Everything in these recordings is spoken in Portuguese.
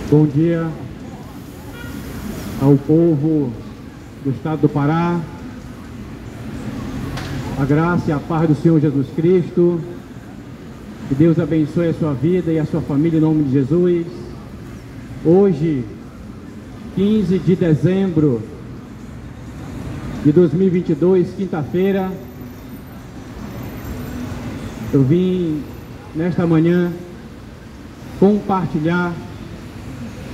Bom dia ao povo do estado do Pará. A graça e a paz do Senhor Jesus Cristo. Que Deus abençoe a sua vida e a sua família em nome de Jesus. Hoje, 15 de dezembro de 2022, quinta-feira, eu vim nesta manhã compartilhar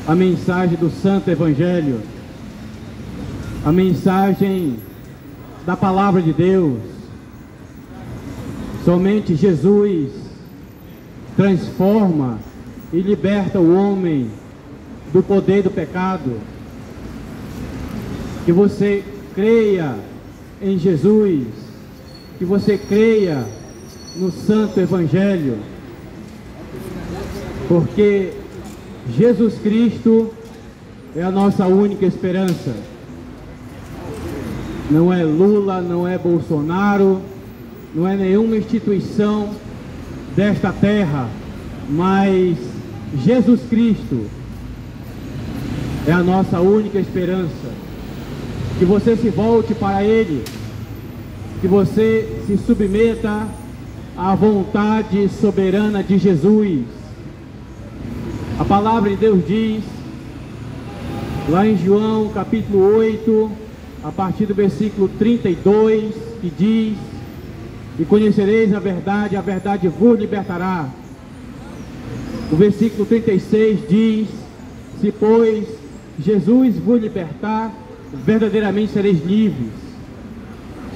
a mensagem do Santo Evangelho, a mensagem da Palavra de Deus. Somente Jesus transforma e liberta o homem do poder do pecado. Que você creia em Jesus, que você creia no Santo Evangelho, porque Jesus Cristo é a nossa única esperança. Não é Lula, não é Bolsonaro, não é nenhuma instituição desta terra, mas Jesus Cristo é a nossa única esperança. Que você se volte para Ele, que você se submeta à vontade soberana de Jesus. A palavra de Deus diz, lá em João capítulo 8, a partir do versículo 32, que diz: e conhecereis a verdade vos libertará. O versículo 36 diz: se pois Jesus vos libertar, verdadeiramente sereis livres.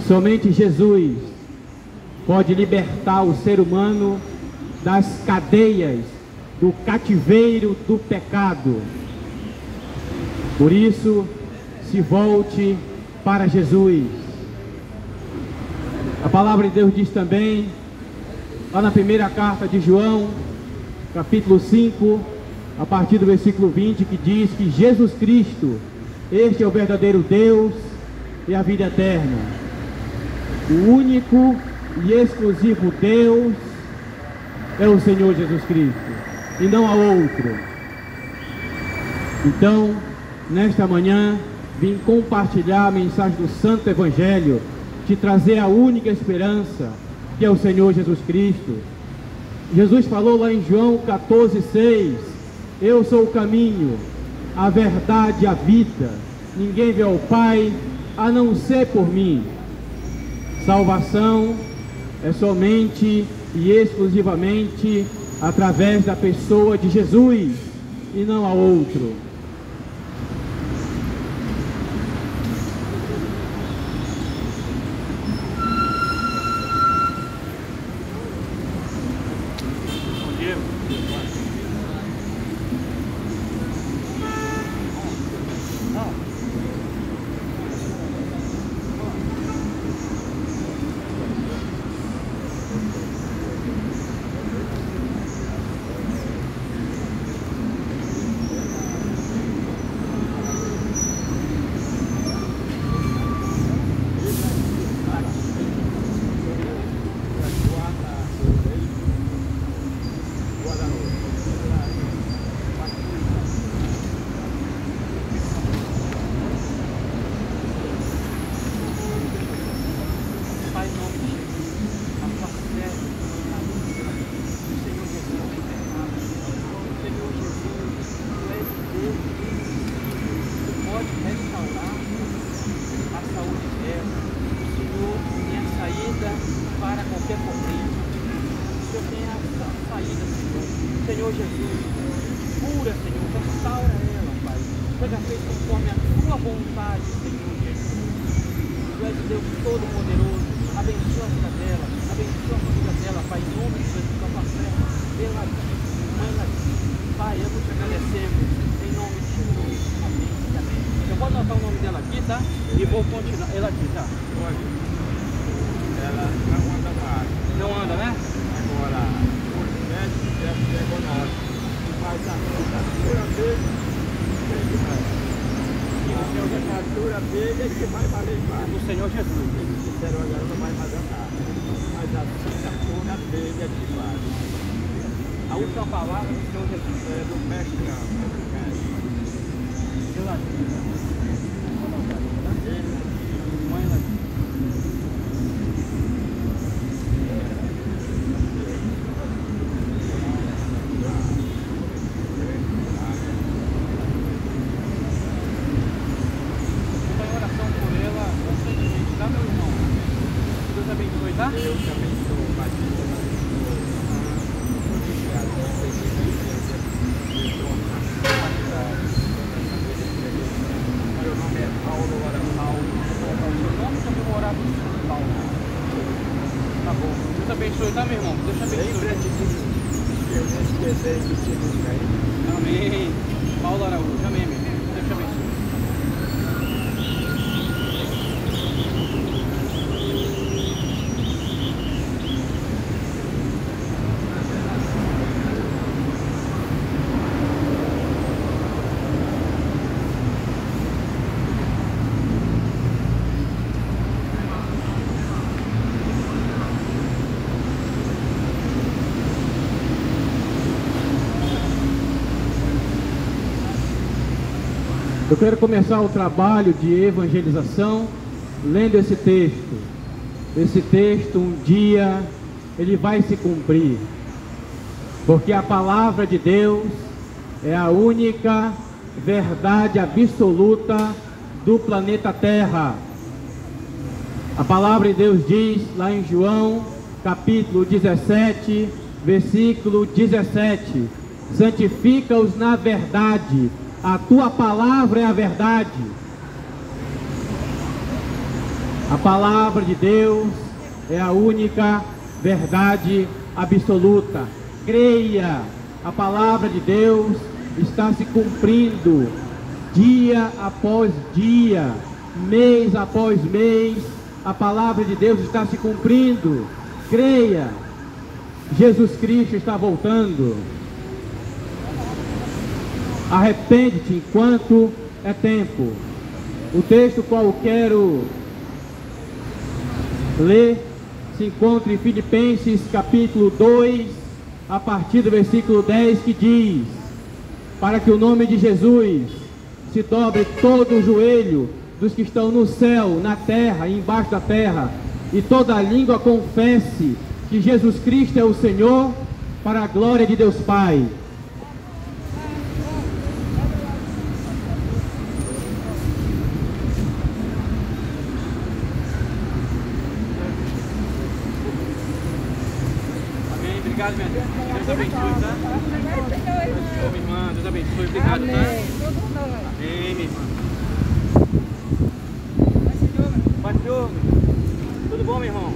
Somente Jesus pode libertar o ser humano das cadeias, do cativeiro do pecado. Por isso, se volte para Jesus. A palavra de Deus diz também, lá na primeira carta de João, capítulo 5, a partir do versículo 20, que diz que Jesus Cristo, este é o verdadeiro Deus e a vida eterna. O único e exclusivo Deus é o Senhor Jesus Cristo, e não há outro. Então, nesta manhã, vim compartilhar a mensagem do Santo Evangelho, te trazer a única esperança, que é o Senhor Jesus Cristo. Jesus falou lá em João 14,6: eu sou o caminho, a verdade e a vida. Ninguém vê ao Pai a não ser por mim. Salvação é somente e exclusivamente através da pessoa de Jesus e não há outro. Senhor Jesus, cura, Senhor, restaura ela, Pai. Seja feito conforme a tua vontade, Senhor Jesus. Tu és o Deus Todo-Poderoso. Abençoa a vida dela, abençoa a família dela, Pai, em nome de Jesus, a tua fé, pela mãe Latina. Pai, eu te agradecemos, em nome de Jesus. Amém. Amém. Eu vou anotar o nome dela aqui, tá? E vou continuar. Ela aqui, tá? Pode. Ela não anda mais. Não anda, né? Agora, faz a captura dele, e o Senhor da captura dele é que vai valer mais. O Senhor Jesus. Eles disseram, agora não vai mais andar, mas a captura dele é que vale. A última palavra do Senhor Jesus. Do mestre. Mãe lá. Tá? Deus te abençoe, Batista. Meu nome é Paulo, ora Paulo. Seu nome também vou orar por Paulo. Tá bom. Deus te abençoe, tá, meu irmão? Deus te abençoe. Deus te desejo de te amém. Paulo Araújo, amém, meu irmão. Deus te abençoe. Eu quero começar o trabalho de evangelização lendo esse texto. Esse texto, um dia, ele vai se cumprir. Porque a palavra de Deus é a única verdade absoluta do planeta Terra. A palavra de Deus diz lá em João, capítulo 17, versículo 17: santifica-os na verdade. A tua palavra é a verdade. A palavra de Deus é a única verdade absoluta. Creia, a palavra de Deus está se cumprindo dia após dia, mês após mês. A palavra de Deus está se cumprindo. Creia, Jesus Cristo está voltando. Arrepende-te enquanto é tempo. O texto qual eu quero ler se encontra em Filipenses capítulo 2, a partir do versículo 10, que diz: para que o nome de Jesus se dobre todo o joelho dos que estão no céu, na terra e embaixo da terra, e toda língua confesse que Jesus Cristo é o Senhor, para a glória de Deus Pai. Obrigado, minha Deus. Deus abençoe, tá? Ô, minha irmã, Deus abençoe. Obrigado, tá? Amém, minha irmã. Pai, Senhor. Tudo bom, meu irmão?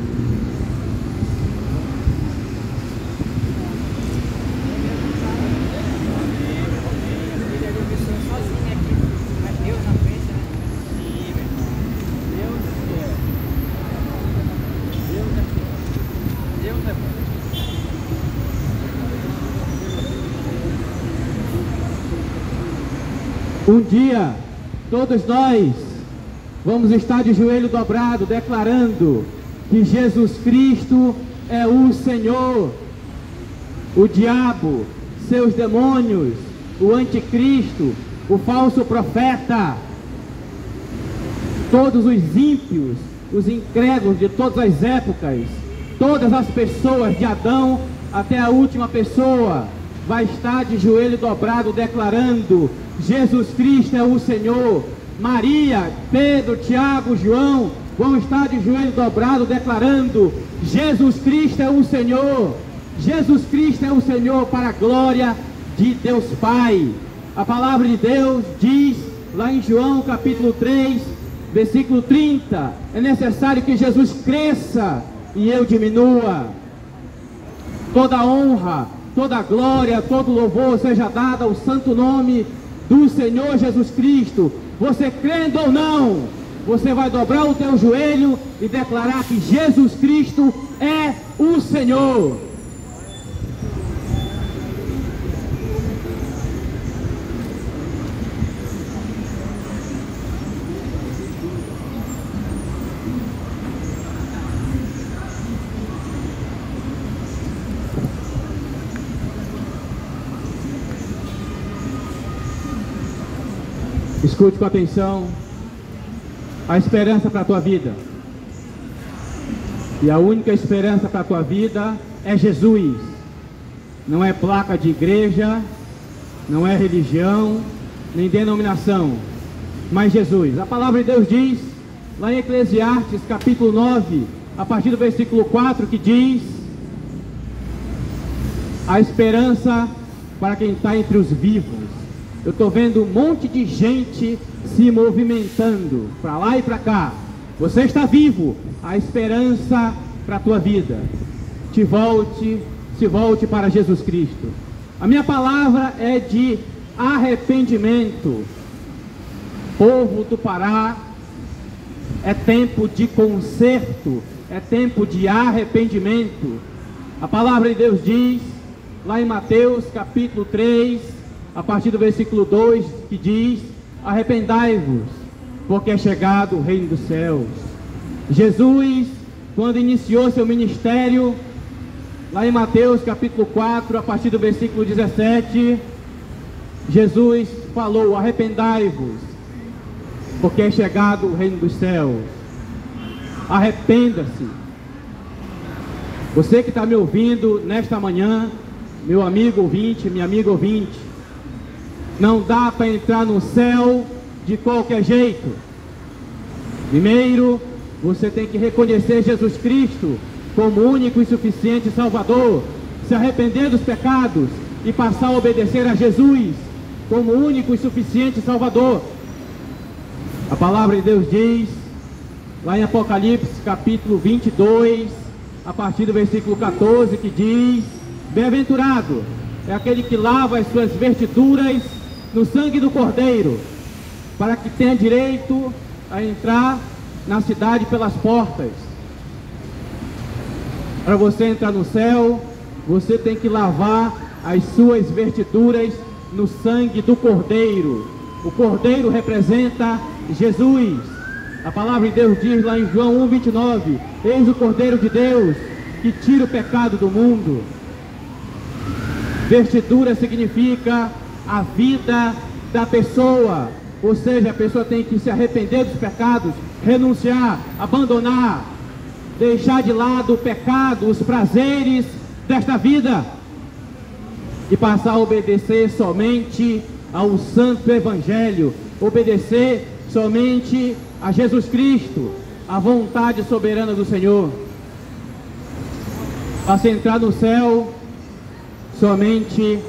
Um dia, todos nós vamos estar de joelho dobrado, declarando que Jesus Cristo é o Senhor. O diabo, seus demônios, o anticristo, o falso profeta, todos os ímpios, os incrédulos de todas as épocas, todas as pessoas de Adão até a última pessoa, vai estar de joelho dobrado declarando: Jesus Cristo é o Senhor. Maria, Pedro, Tiago, João vão estar de joelho dobrado declarando: Jesus Cristo é o Senhor. Jesus Cristo é o Senhor, para a glória de Deus Pai. A palavra de Deus diz lá em João capítulo 3, versículo 30: é necessário que Jesus cresça e eu diminua. Toda honra, toda glória, todo louvor seja dado ao santo nome do Senhor Jesus Cristo. Você crendo ou não, você vai dobrar o teu joelho e declarar que Jesus Cristo é o Senhor. Escute com atenção a esperança para a tua vida. E a única esperança para a tua vida é Jesus. Não é placa de igreja, não é religião, nem denominação, mas Jesus. A palavra de Deus diz, lá em Eclesiastes, capítulo 9, a partir do versículo 4, que diz: a esperança para quem está entre os vivos. Eu estou vendo um monte de gente se movimentando para lá e para cá. Você está vivo, a esperança para a tua vida. Se volte para Jesus Cristo. A minha palavra é de arrependimento. Povo do Pará, é tempo de conserto, é tempo de arrependimento. A palavra de Deus diz, lá em Mateus capítulo 3, a partir do versículo 2, que diz: arrependai-vos, porque é chegado o reino dos céus. Jesus, quando iniciou seu ministério, lá em Mateus capítulo 4, a partir do versículo 17, Jesus falou: arrependai-vos, porque é chegado o reino dos céus. Arrependa-se. Você que está me ouvindo nesta manhã, meu amigo ouvinte, minha amiga ouvinte, não dá para entrar no céu de qualquer jeito. Primeiro, você tem que reconhecer Jesus Cristo como único e suficiente Salvador, se arrepender dos pecados e passar a obedecer a Jesus como único e suficiente Salvador. A palavra de Deus diz, lá em Apocalipse capítulo 22, a partir do versículo 14, que diz: bem-aventurado é aquele que lava as suas vestiduras no sangue do Cordeiro, para que tenha direito a entrar na cidade pelas portas. Para você entrar no céu, você tem que lavar as suas vestiduras no sangue do Cordeiro. O Cordeiro representa Jesus. A palavra de Deus diz lá em João 1:29: eis o Cordeiro de Deus que tira o pecado do mundo. Vestidura significa a vida da pessoa, ou seja, a pessoa tem que se arrepender dos pecados, renunciar, abandonar, deixar de lado o pecado, os prazeres desta vida e passar a obedecer somente ao Santo Evangelho, obedecer somente a Jesus Cristo, a vontade soberana do Senhor. Para se entrar no céu somente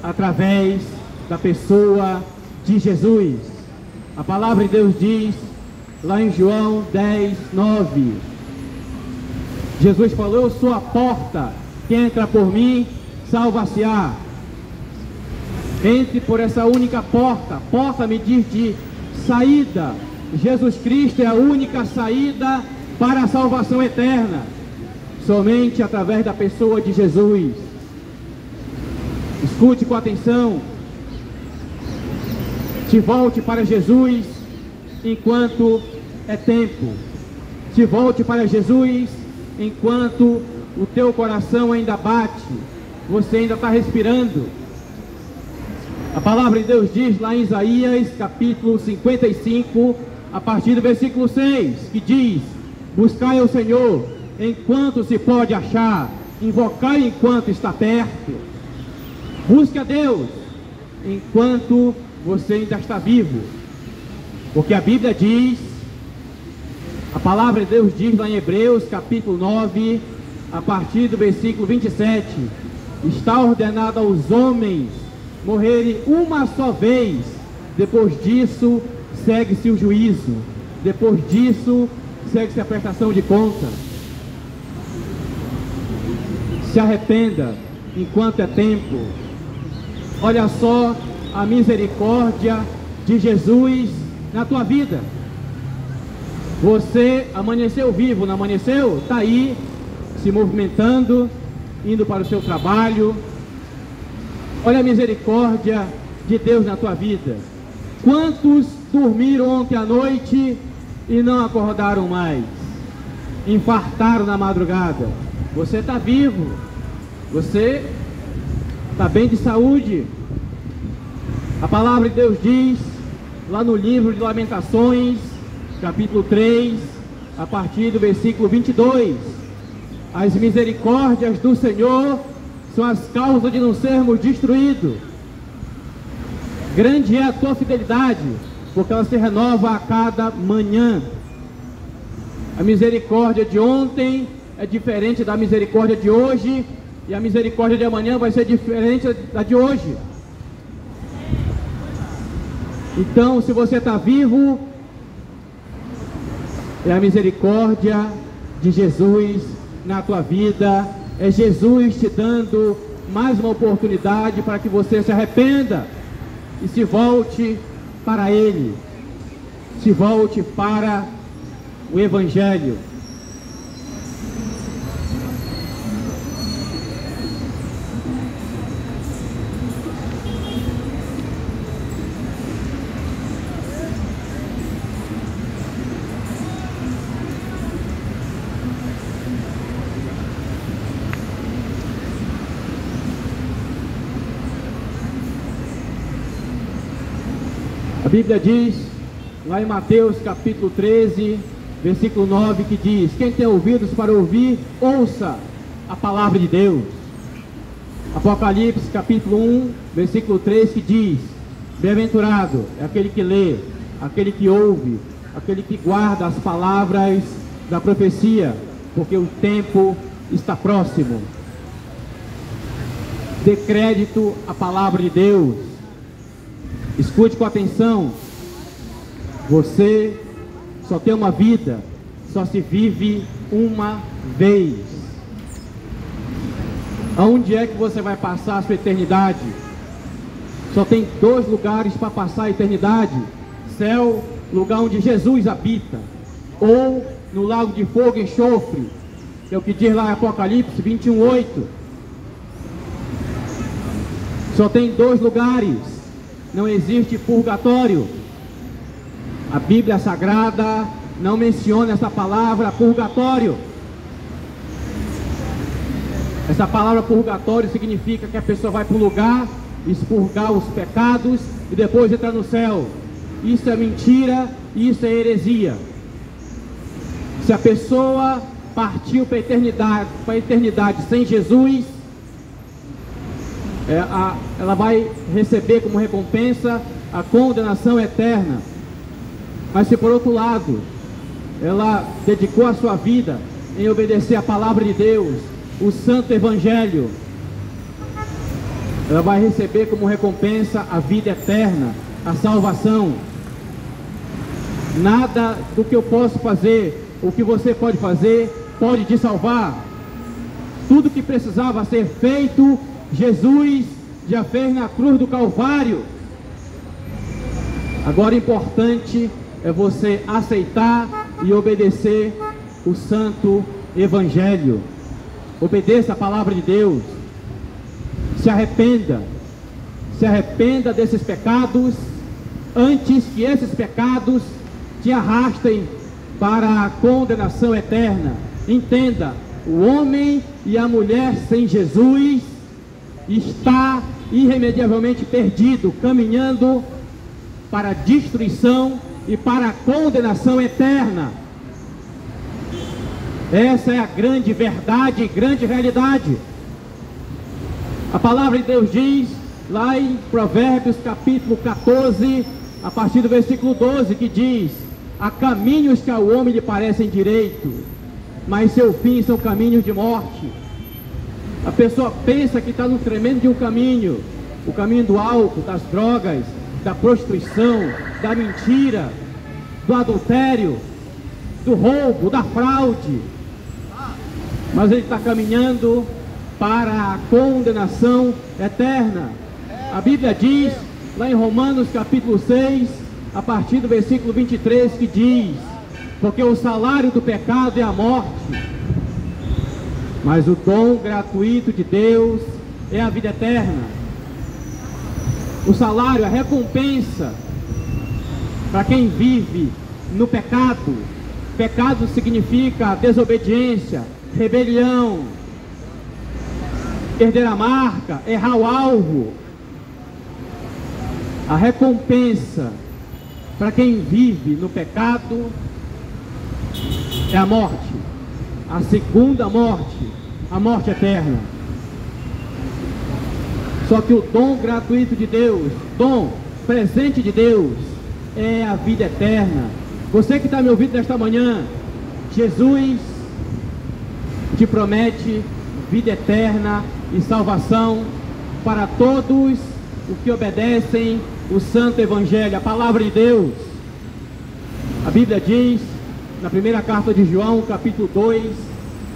através da pessoa de Jesus. A palavra de Deus diz, lá em João 10:9, Jesus falou: eu sou a porta, quem entra por mim, salva-se-á. Entre por essa única porta. Porta me diz de saída. Jesus Cristo é a única saída para a salvação eterna, somente através da pessoa de Jesus. Escute com atenção. Se volte para Jesus enquanto é tempo. Se volte para Jesus enquanto o teu coração ainda bate, você ainda está respirando. A palavra de Deus diz lá em Isaías capítulo 55, a partir do versículo 6, que diz: buscai ao Senhor enquanto se pode achar, invocai enquanto está perto. Busque a Deus enquanto você ainda está vivo, porque a Bíblia diz, a palavra de Deus diz lá em Hebreus capítulo 9, a partir do versículo 27, está ordenado aos homens morrerem uma só vez, depois disso segue-se o juízo, depois disso segue-se a prestação de conta. Se arrependa enquanto é tempo. Olha só a misericórdia de Jesus na tua vida. Você amanheceu vivo, não amanheceu? Está aí, se movimentando, indo para o seu trabalho. Olha a misericórdia de Deus na tua vida. Quantos dormiram ontem à noite e não acordaram mais? Infartaram na madrugada. Você está vivo, você está bem de saúde. A palavra de Deus diz lá no livro de Lamentações, capítulo 3, a partir do versículo 22. As misericórdias do Senhor são as causas de não sermos destruídos. Grande é a tua fidelidade, porque ela se renova a cada manhã. A misericórdia de ontem é diferente da misericórdia de hoje, e a misericórdia de amanhã vai ser diferente da de hoje. Então, se você está vivo, é a misericórdia de Jesus na tua vida, é Jesus te dando mais uma oportunidade para que você se arrependa e se volte para Ele, se volte para o Evangelho. A Bíblia diz, lá em Mateus capítulo 13, versículo 9, que diz: quem tem ouvidos para ouvir, ouça a palavra de Deus. Apocalipse capítulo 1, versículo 3, que diz: bem-aventurado é aquele que lê, aquele que ouve, aquele que guarda as palavras da profecia, porque o tempo está próximo. Dê crédito à palavra de Deus. Escute com atenção. Você só tem uma vida, só se vive uma vez. Aonde é que você vai passar a sua eternidade? Só tem dois lugares para passar a eternidade: céu, lugar onde Jesus habita, ou no lago de fogo e enxofre, que é o que diz lá em Apocalipse 21:8. Só tem dois lugares. Não existe purgatório. A Bíblia Sagrada não menciona essa palavra purgatório. Essa palavra purgatório significa que a pessoa vai para um lugar, expurgar os pecados e depois entrar no céu. Isso é mentira, isso é heresia. Se a pessoa partiu para a eternidade sem Jesus, ela vai receber como recompensa a condenação eterna. Mas se por outro lado ela dedicou a sua vida em obedecer a palavra de Deus, o santo evangelho, ela vai receber como recompensa a vida eterna, a salvação. Nada do que eu posso fazer, o que você pode fazer, pode te salvar. Tudo que precisava ser feito, Jesus já fez na cruz do Calvário. Agora, o importante é você aceitar e obedecer o santo evangelho. Obedeça a palavra de Deus. Se arrependa desses pecados, antes que esses pecados te arrastem para a condenação eterna. Entenda, o homem e a mulher sem Jesus está irremediavelmente perdido, caminhando para a destruição e para a condenação eterna. Essa é a grande verdade e grande realidade. A palavra de Deus diz lá em Provérbios capítulo 14, a partir do versículo 12, que diz: há caminhos que ao homem lhe parecem direito, mas seu fim são caminhos de morte. A pessoa pensa que está no tremendo de um caminho, o caminho do álcool, das drogas, da prostituição, da mentira, do adultério, do roubo, da fraude, mas ele está caminhando para a condenação eterna. A Bíblia diz lá em Romanos capítulo 6, a partir do versículo 23, que diz: porque o salário do pecado é a morte, mas o dom gratuito de Deus é a vida eterna. O salário, a recompensa para quem vive no pecado. Pecado significa desobediência, rebelião, perder a marca, errar o alvo. A recompensa para quem vive no pecado é a morte, a segunda morte, a morte eterna. Só que o dom gratuito de Deus, dom presente de Deus, é a vida eterna. Você que está me ouvindo nesta manhã, Jesus te promete vida eterna e salvação para todos os que obedecem o Santo Evangelho, a palavra de Deus. A Bíblia diz, na primeira carta de João, capítulo 2,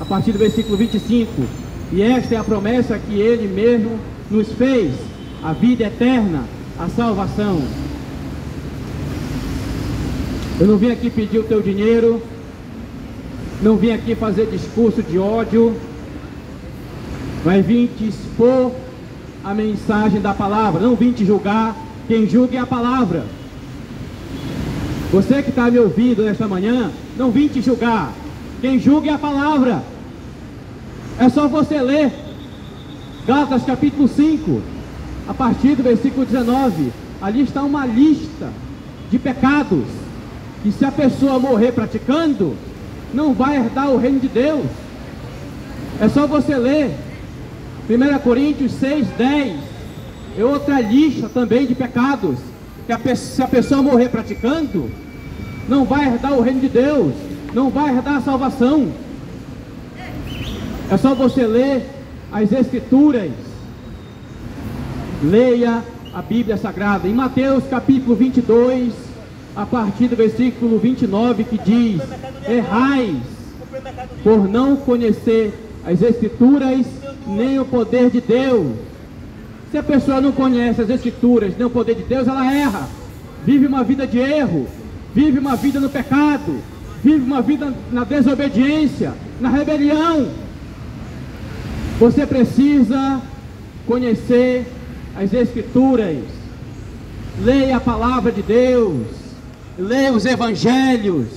a partir do versículo 25, e esta é a promessa que Ele mesmo nos fez, a vida eterna, a salvação. Eu não vim aqui pedir o teu dinheiro, não vim aqui fazer discurso de ódio, mas vim te expor a mensagem da palavra, não vim te julgar. Quem julga é a palavra. Você que está me ouvindo nesta manhã, não vim te julgar. Quem julga é a palavra. É só você ler Gálatas capítulo 5, a partir do versículo 19. Ali está uma lista de pecados que, se a pessoa morrer praticando, não vai herdar o reino de Deus. É só você ler 1 Coríntios 6, 10. É outra lista também de pecados que se a pessoa morrer praticando, não vai herdar o reino de Deus, não vai herdar a salvação. É só você ler as Escrituras. Leia a Bíblia Sagrada. Em Mateus capítulo 22, a partir do versículo 29, que diz: errais por não conhecer as Escrituras nem o poder de Deus. Se a pessoa não conhece as Escrituras nem o poder de Deus, ela erra, vive uma vida de erro, vive uma vida no pecado, vive uma vida na desobediência, na rebelião. Você precisa conhecer as Escrituras. Leia a palavra de Deus, leia os Evangelhos.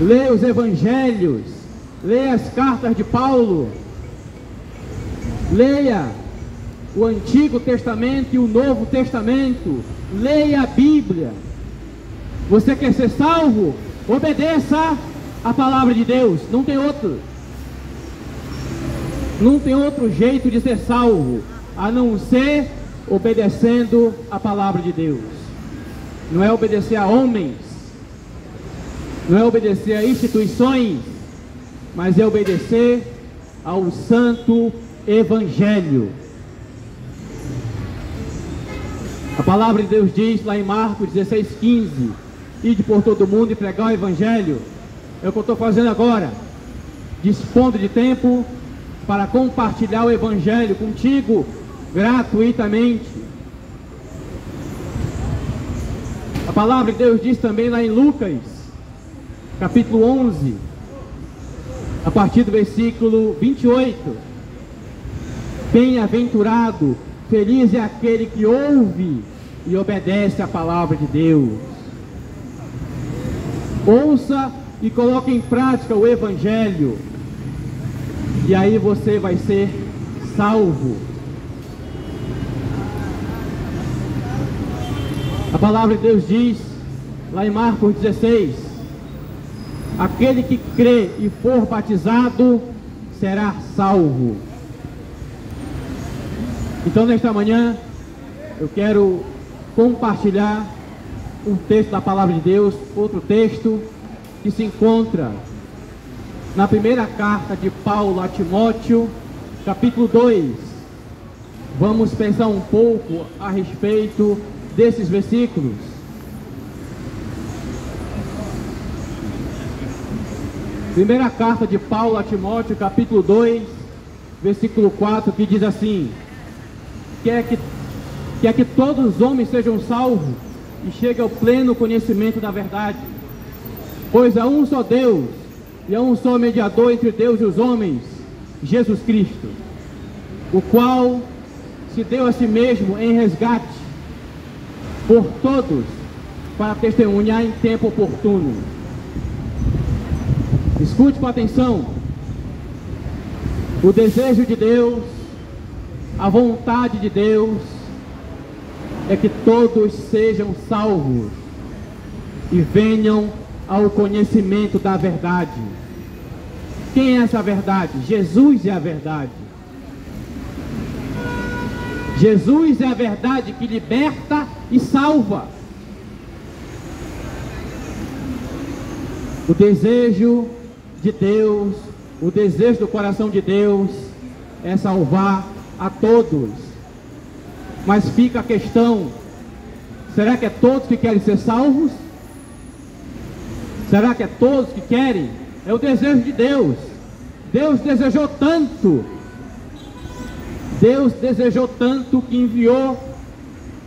Leia os Evangelhos, leia as cartas de Paulo, leia o Antigo Testamento e o Novo Testamento, leia a Bíblia. Você quer ser salvo? Obedeça a palavra de Deus, não tem outro. Não tem outro jeito de ser salvo, a não ser obedecendo a palavra de Deus. Não é obedecer a homens, não é obedecer a instituições, mas é obedecer ao Santo Evangelho. A palavra de Deus diz lá em Marcos 16:15: ide por todo mundo e pregar o Evangelho. É o que eu estou fazendo agora, dispondo de tempo para compartilhar o Evangelho contigo gratuitamente. A palavra de Deus diz também lá em Lucas capítulo 11, a partir do versículo 28: bem-aventurado, feliz é aquele que ouve e obedece a palavra de Deus. Ouça e coloque em prática o Evangelho, e aí você vai ser salvo. A palavra de Deus diz lá em Marcos 16: aquele que crê e for batizado será salvo. Então, nesta manhã, eu quero compartilhar um texto da palavra de Deus, outro texto que se encontra na primeira carta de Paulo a Timóteo, capítulo 2. Vamos pensar um pouco a respeito desses versículos. Primeira carta de Paulo a Timóteo, capítulo 2, versículo 4, que diz assim: quer que todos os homens sejam salvos e cheguem ao pleno conhecimento da verdade. Pois há um só Deus, e há um só mediador entre Deus e os homens, Jesus Cristo, o qual se deu a si mesmo em resgate por todos, para testemunhar em tempo oportuno. Escute com atenção. O desejo de Deus A vontade de Deus é que todos sejam salvos e venham ao conhecimento da verdade. Quem é essa verdade? Jesus é a verdade. Jesus é a verdade que liberta e salva. O desejo de Deus, o desejo do coração de Deus é salvar a todos. Mas fica a questão: será que é todos que querem ser salvos? Será que é todos que querem? É o desejo de Deus. Deus desejou tanto. Deus desejou tanto que enviou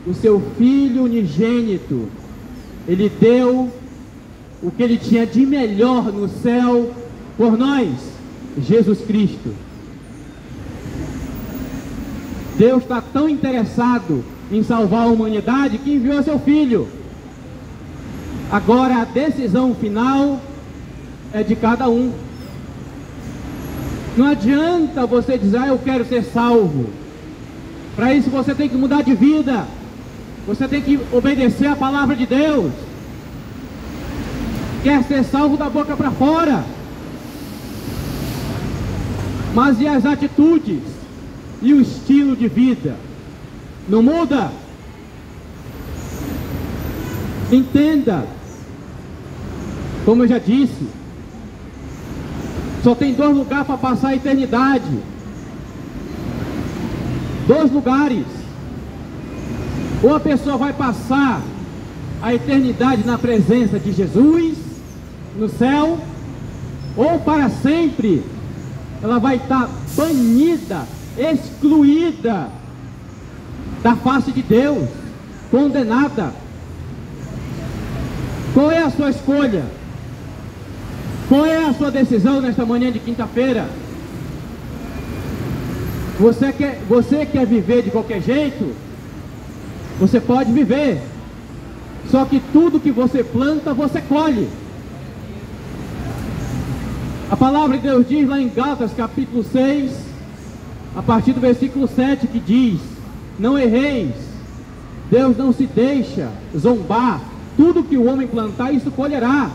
o seu Filho unigênito. Ele deu o que ele tinha de melhor no céu por nós, Jesus Cristo. Deus está tão interessado em salvar a humanidade que enviou seu Filho. Agora a decisão final é de cada um. Não adianta você dizer: eu quero ser salvo. Para isso você tem que mudar de vida. Você tem que obedecer a palavra de Deus. Quer ser salvo da boca para fora. Mas e as atitudes? E o estilo de vida? Não muda? Entenda. Como eu já disse, só tem 2 lugares para passar a eternidade. 2 lugares. Ou a pessoa vai passar a eternidade na presença de Jesus, no céu, ou para sempre ela vai estar banida, excluída da face de Deus, condenada. Qual é a sua escolha? Qual é a sua decisão nesta manhã de quinta-feira? Você quer viver de qualquer jeito? Você pode viver. Só que tudo que você planta, você colhe. A palavra de Deus diz lá em Gálatas capítulo 6, a partir do versículo 7, que diz: não erreis, Deus não se deixa zombar, tudo que o homem plantar, isso colherá.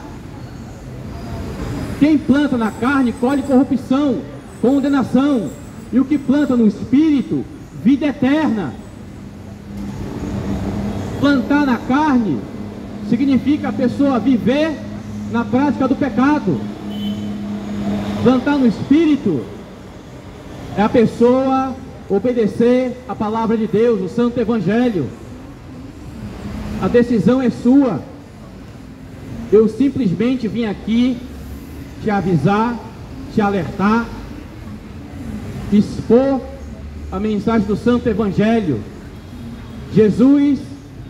Quem planta na carne, colhe corrupção, condenação, e o que planta no Espírito, vida eterna. Plantar na carne significa a pessoa viver na prática do pecado. Plantar no Espírito é a pessoa obedecer a palavra de Deus, o Santo Evangelho. A decisão é sua. Eu simplesmente vim aqui te avisar, te alertar, expor a mensagem do Santo Evangelho. Jesus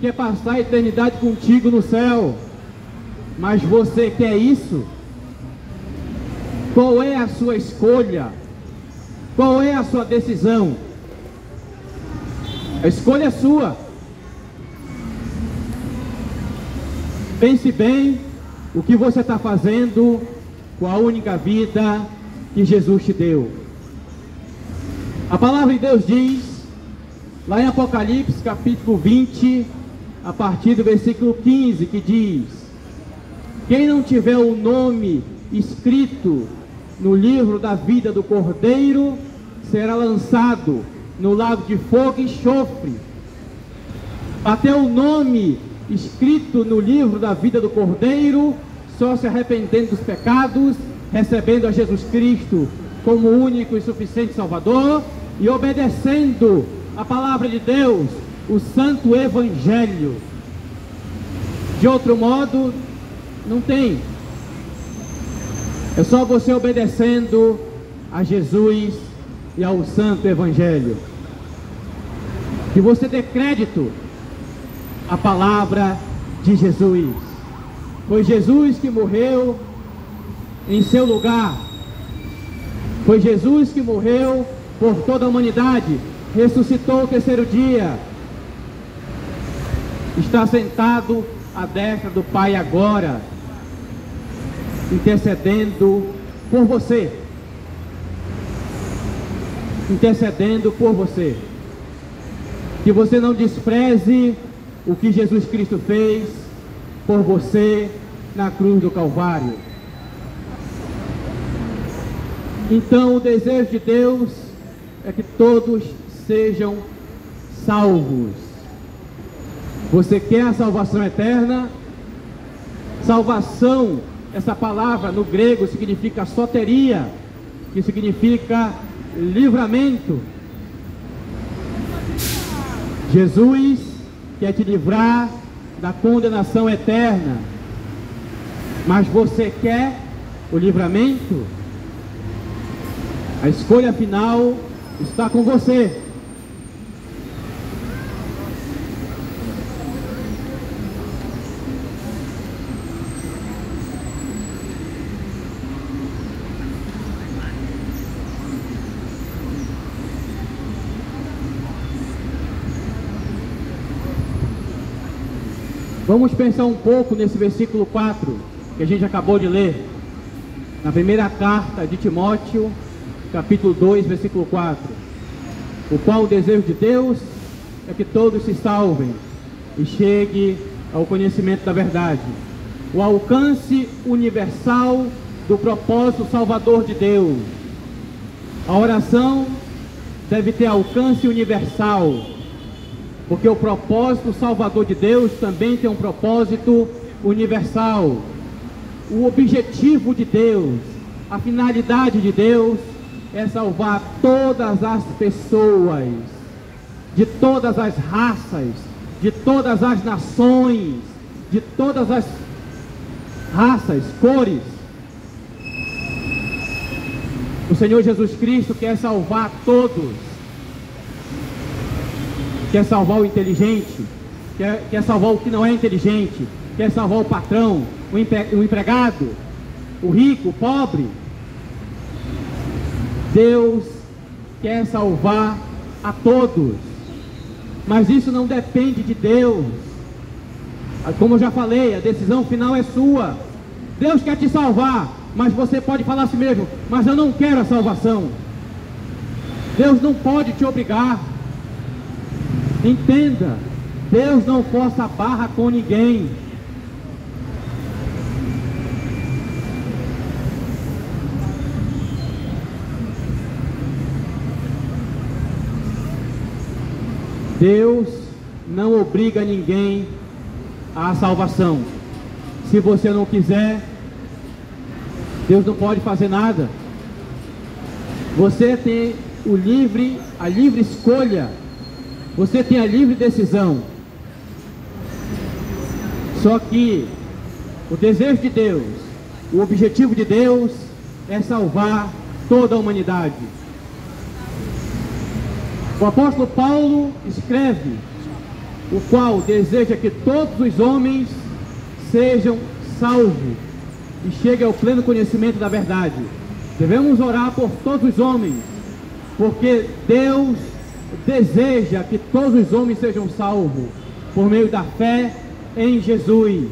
quer passar a eternidade contigo no céu, mas você quer isso? Qual é a sua escolha? Qual é a sua decisão? A escolha é sua. Pense bem o que você está fazendo com a única vida que Jesus te deu. A palavra de Deus diz, lá em Apocalipse capítulo 20, a partir do versículo 15, que diz: quem não tiver o nome escrito no livro da vida do Cordeiro, será lançado no lago de fogo e enxofre. Até o nome escrito no livro da vida do Cordeiro, só se arrependendo dos pecados, recebendo a Jesus Cristo como único e suficiente Salvador e obedecendo a palavra de Deus, o Santo Evangelho. De outro modo, não tem. É só você obedecendo a Jesus e ao Santo Evangelho. Que você dê crédito à palavra de Jesus. Foi Jesus que morreu em seu lugar. Foi Jesus que morreu por toda a humanidade. Ressuscitou o terceiro dia. Está sentado à destra do Pai agora, intercedendo por você. Intercedendo por você. Que você não despreze o que Jesus Cristo fez por você na cruz do Calvário. Então o desejo de Deus é que todos sejam salvos. Você quer a salvação eterna? Salvação, essa palavra no grego significa soteria, que significa livramento. Jesus quer te livrar da condenação eterna, mas você quer o livramento? A escolha final está com você. Vamos pensar um pouco nesse versículo 4, que a gente acabou de ler, na primeira carta de Timóteo, capítulo 2, versículo 4. O qual o desejo de Deus é que todos se salvem e cheguem ao conhecimento da verdade. O alcance universal do propósito salvador de Deus. A oração deve ter alcance universal, porque o propósito salvador de Deus também tem um propósito universal. O objetivo de Deus, a finalidade de Deus é salvar todas as pessoas, de todas as raças, de todas as nações, de todas as raças, cores. O Senhor Jesus Cristo quer salvar todos. Quer salvar o inteligente, quer salvar o que não é inteligente, quer salvar o patrão, o empregado, o rico, o pobre. Deus quer salvar a todos, mas isso não depende de Deus. Como eu já falei, a decisão final é sua. Deus quer te salvar, mas você pode falar a si mesmo: mas eu não quero a salvação. Deus não pode te obrigar. Entenda, Deus não força a barra com ninguém. Deus não obriga ninguém à salvação. Se você não quiser, Deus não pode fazer nada. Você tem a livre escolha. Você tem a livre decisão. Só que o desejo de Deus, o objetivo de Deus é salvar toda a humanidade. O apóstolo Paulo escreve: o qual deseja que todos os homens sejam salvos e cheguem ao pleno conhecimento da verdade. Devemos orar por todos os homens, porque Deus deseja que todos os homens sejam salvos por meio da fé em Jesus.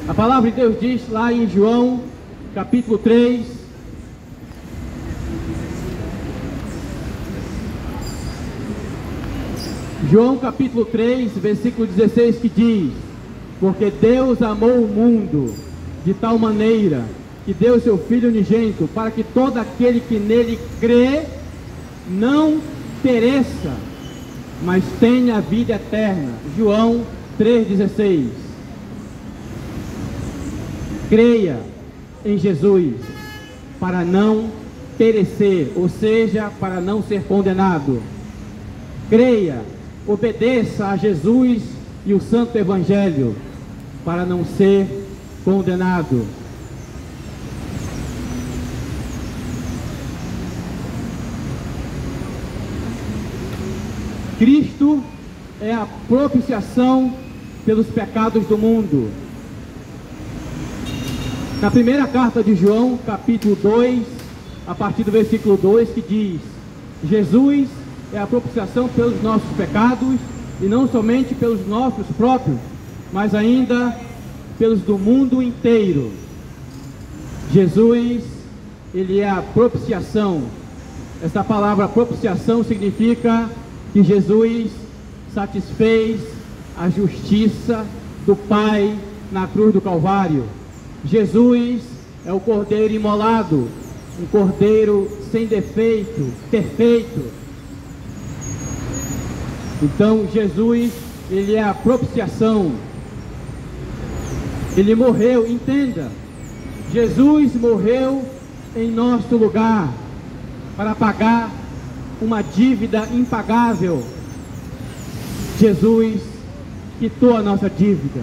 A palavra de Deus diz lá em João capítulo 3, João capítulo 3, versículo 16, que diz: porque Deus amou o mundo de tal maneira que deu seu Filho unigênito, para que todo aquele que nele crê não pereça, mas tenha a vida eterna. João 3,16. Creia em Jesus para não perecer, ou seja, para não ser condenado. Creia, obedeça a Jesus e o Santo Evangelho para não ser condenado. Cristo é a propiciação pelos pecados do mundo. Na primeira carta de João, capítulo 2, a partir do versículo 2, que diz: Jesus é a propiciação pelos nossos pecados, e não somente pelos nossos próprios, mas ainda pelos do mundo inteiro. Jesus, ele é a propiciação. Essa palavra propiciação significa que Jesus satisfez a justiça do Pai na cruz do Calvário. Jesus é o Cordeiro imolado, um Cordeiro sem defeito, perfeito. Então Jesus, ele é a propiciação. Ele morreu, entenda, Jesus morreu em nosso lugar para pagar uma dívida impagável. Jesus quitou a nossa dívida,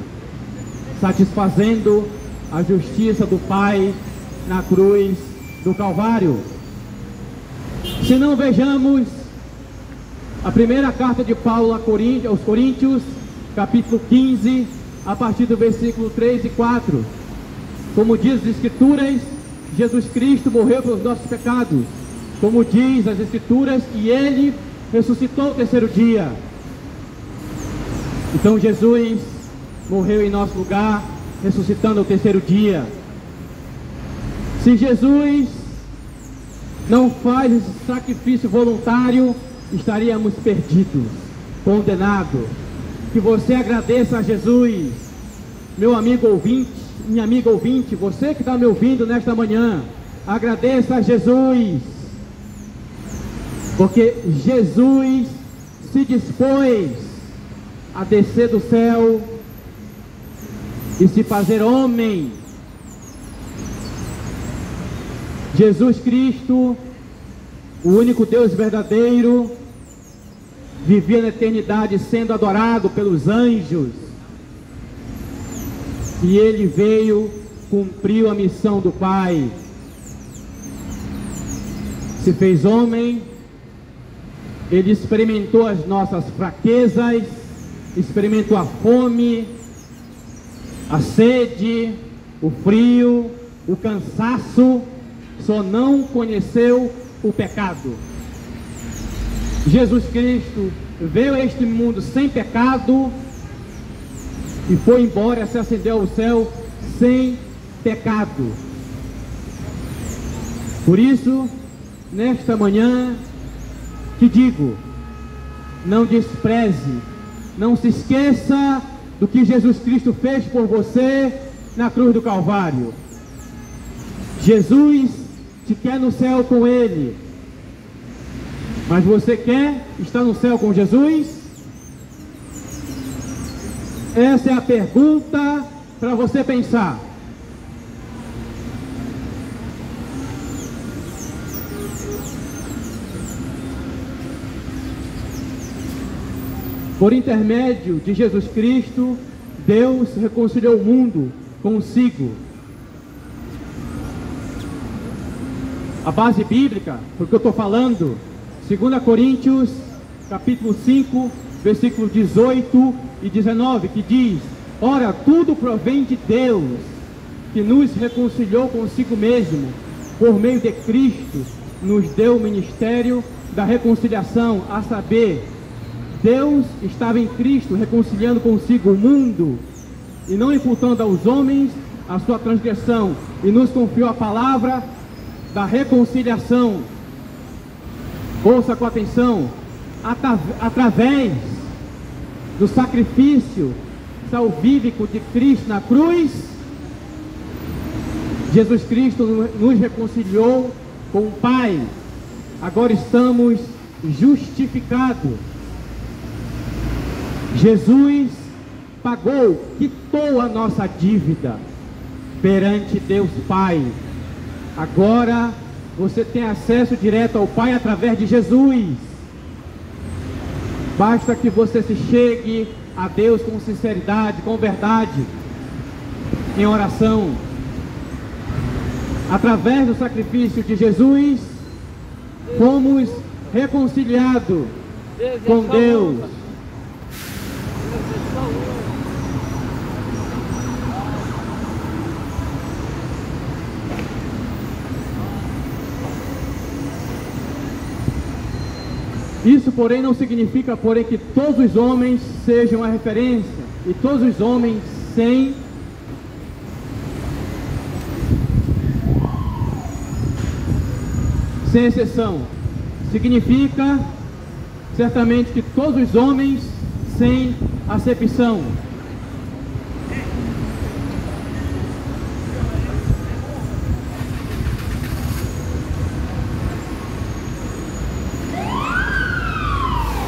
satisfazendo a justiça do Pai na cruz do Calvário. Se não, vejamos a primeira carta de Paulo aos Coríntios, capítulo 15, a partir do versículo 3 e 4. Como diz as Escrituras, Jesus Cristo morreu pelos nossos pecados. Como diz as Escrituras, que Ele ressuscitou o terceiro dia. Então Jesus morreu em nosso lugar, ressuscitando ao terceiro dia. Se Jesus não faz esse sacrifício voluntário, estaríamos perdidos, condenados. Que você agradeça a Jesus, meu amigo ouvinte, minha amiga ouvinte, você que está me ouvindo nesta manhã, agradeça a Jesus, porque Jesus se dispôs a descer do céu e se fazer homem. Jesus Cristo, o único Deus verdadeiro, vivia na eternidade sendo adorado pelos anjos, e Ele veio, cumpriu a missão do Pai, se fez homem. Ele experimentou as nossas fraquezas, experimentou a fome, a sede, o frio, o cansaço, só não conheceu o pecado. Jesus Cristo veio a este mundo sem pecado e foi embora, se ascendeu ao céu sem pecado. Por isso, nesta manhã, te digo, não despreze, não se esqueça do que Jesus Cristo fez por você na cruz do Calvário. Jesus te quer no céu com Ele, mas você quer estar no céu com Jesus? Essa é a pergunta para você pensar. Por intermédio de Jesus Cristo, Deus reconciliou o mundo consigo. A base bíblica, porque eu estou falando, 2 Coríntios, capítulo 5, versículos 18 e 19, que diz: ora, tudo provém de Deus, que nos reconciliou consigo mesmo, por meio de Cristo, nos deu o ministério da reconciliação, a saber, Deus estava em Cristo reconciliando consigo o mundo, e não imputando aos homens a sua transgressão, e nos confiou a palavra da reconciliação. Ouça com atenção, através do sacrifício salvífico de Cristo na cruz, Jesus Cristo nos reconciliou com o Pai. Agora estamos justificados. Jesus pagou, quitou a nossa dívida perante Deus Pai. Agora você tem acesso direto ao Pai através de Jesus. Basta que você se chegue a Deus com sinceridade, com verdade, em oração. Através do sacrifício de Jesus, fomos reconciliados com Deus. Isso, porém, não significa, porém, que todos os homens sejam a referência, e todos os homens sem exceção. certamente que todos os homens, sem acepção,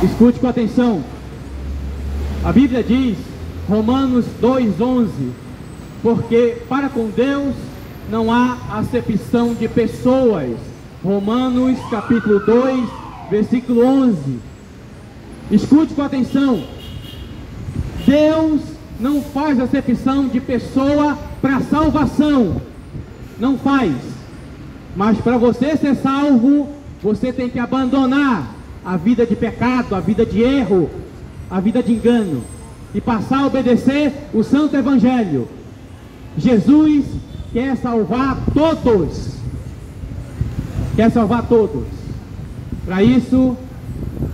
escute com atenção. A Bíblia diz, Romanos 2:11, porque para com Deus não há acepção de pessoas. Romanos capítulo 2, versículo 11. Escute com atenção. Deus não faz acepção de pessoa para salvação. Não faz. Mas para você ser salvo, você tem que abandonar a vida de pecado, a vida de erro, a vida de engano, e passar a obedecer o Santo Evangelho. Jesus quer salvar todos. Quer salvar todos. Para isso,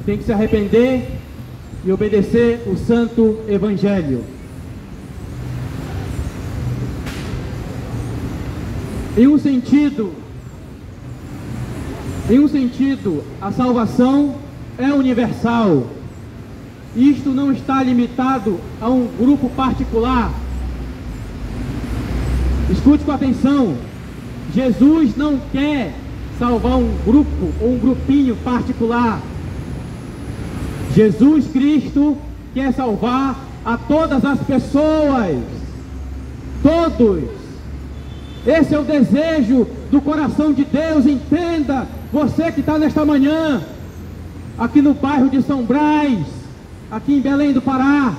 tem que se arrepender e obedecer o Santo Evangelho. Em um sentido, a salvação é universal. Isto não está limitado a um grupo particular. Escute com atenção. Jesus não quer salvar um grupo ou um grupinho particular. Jesus Cristo quer salvar a todas as pessoas. Todos. Esse é o desejo do coração de Deus. Entenda, você que está nesta manhã, aqui no bairro de São Brás, aqui em Belém do Pará.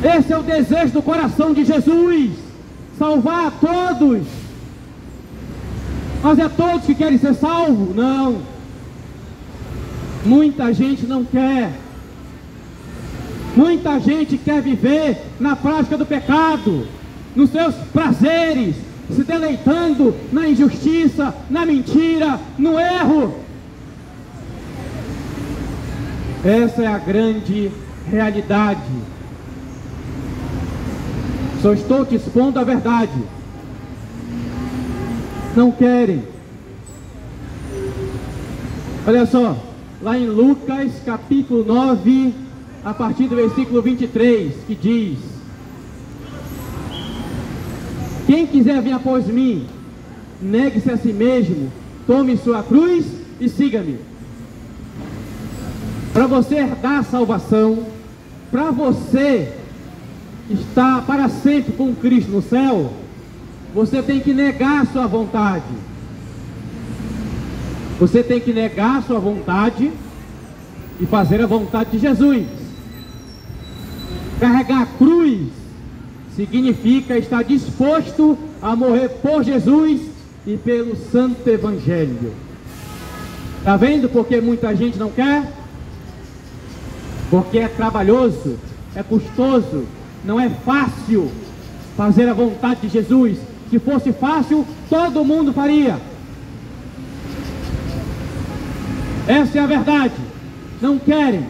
Esse é o desejo do coração de Jesus, salvar a todos. Mas é todos que querem ser salvos? Não. Muita gente não quer. Muita gente quer viver na prática do pecado, nos seus prazeres, se deleitando na injustiça, na mentira, no erro. Essa é a grande realidade. Só estou te expondo a verdade. Não querem. Olha só, lá em Lucas capítulo 9, a partir do versículo 23, que diz: quem quiser vir após mim, negue-se a si mesmo, tome sua cruz e siga-me. Para você herdar a salvação, para você estar para sempre com Cristo no céu, você tem que negar a sua vontade. Você tem que negar a sua vontade e fazer a vontade de Jesus. Carregar a cruz significa estar disposto a morrer por Jesus e pelo Santo Evangelho. Está vendo por que muita gente não quer? Porque é trabalhoso, é custoso, não é fácil fazer a vontade de Jesus. Se fosse fácil, todo mundo faria. Essa é a verdade. Não querem.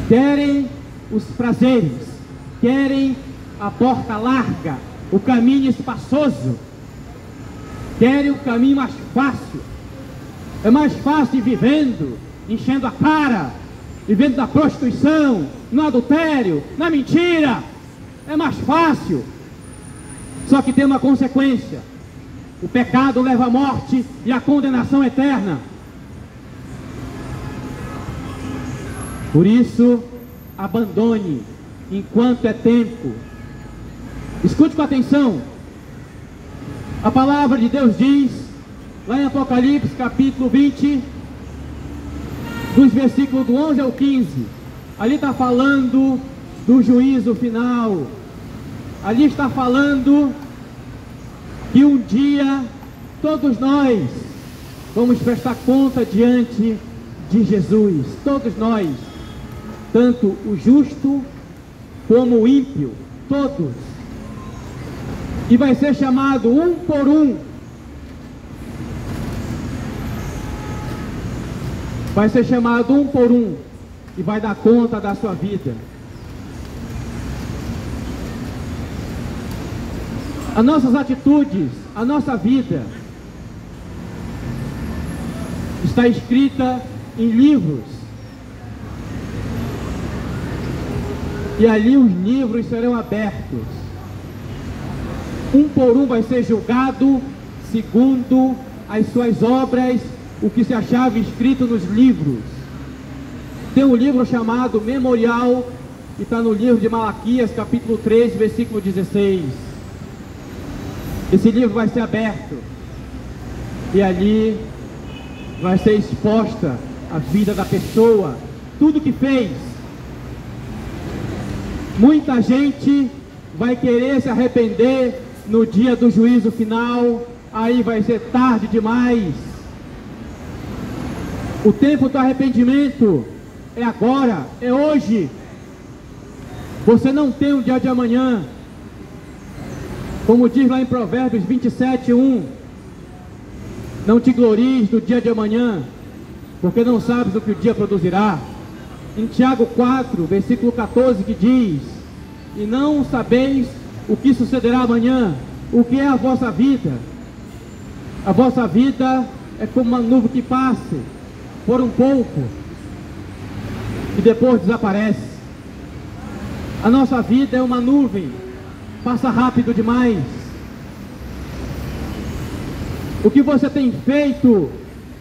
Querem os prazeres, querem a porta larga, o caminho espaçoso, querem o caminho mais fácil. É mais fácil ir vivendo, enchendo a cara, vivendo na prostituição, no adultério, na mentira. É mais fácil. Só que tem uma consequência: o pecado leva à morte e à condenação eterna. Por isso, abandone enquanto é tempo. Escute com atenção. A palavra de Deus diz, lá em Apocalipse capítulo 20, dos versículos do 11 ao 15, ali está falando do juízo final. Ali está falando que um dia todos nós vamos prestar conta diante de Jesus. Todos nós, tanto o justo como o ímpio, todos. E vai ser chamado um por um. Vai ser chamado um por um e vai dar conta da sua vida. As nossas atitudes, a nossa vida está escrita em livros. E ali os livros serão abertos. Um por um vai ser julgado segundo as suas obras, o que se achava escrito nos livros. Tem um livro chamado Memorial, que está no livro de Malaquias, capítulo 3, versículo 16. Esse livro vai ser aberto. E ali vai ser exposta a vida da pessoa, tudo que fez. Muita gente vai querer se arrepender no dia do juízo final, aí vai ser tarde demais. O tempo do arrependimento é agora, é hoje. Você não tem um dia de amanhã. Como diz lá em Provérbios 27:1, não te glories do dia de amanhã, porque não sabes o que o dia produzirá. Em Tiago 4, versículo 14, que diz: e não sabeis o que sucederá amanhã. O que é a vossa vida? A vossa vida é como uma nuvem que passa por um pouco e depois desaparece. A nossa vida é uma nuvem, passa rápido demais. O que você tem feito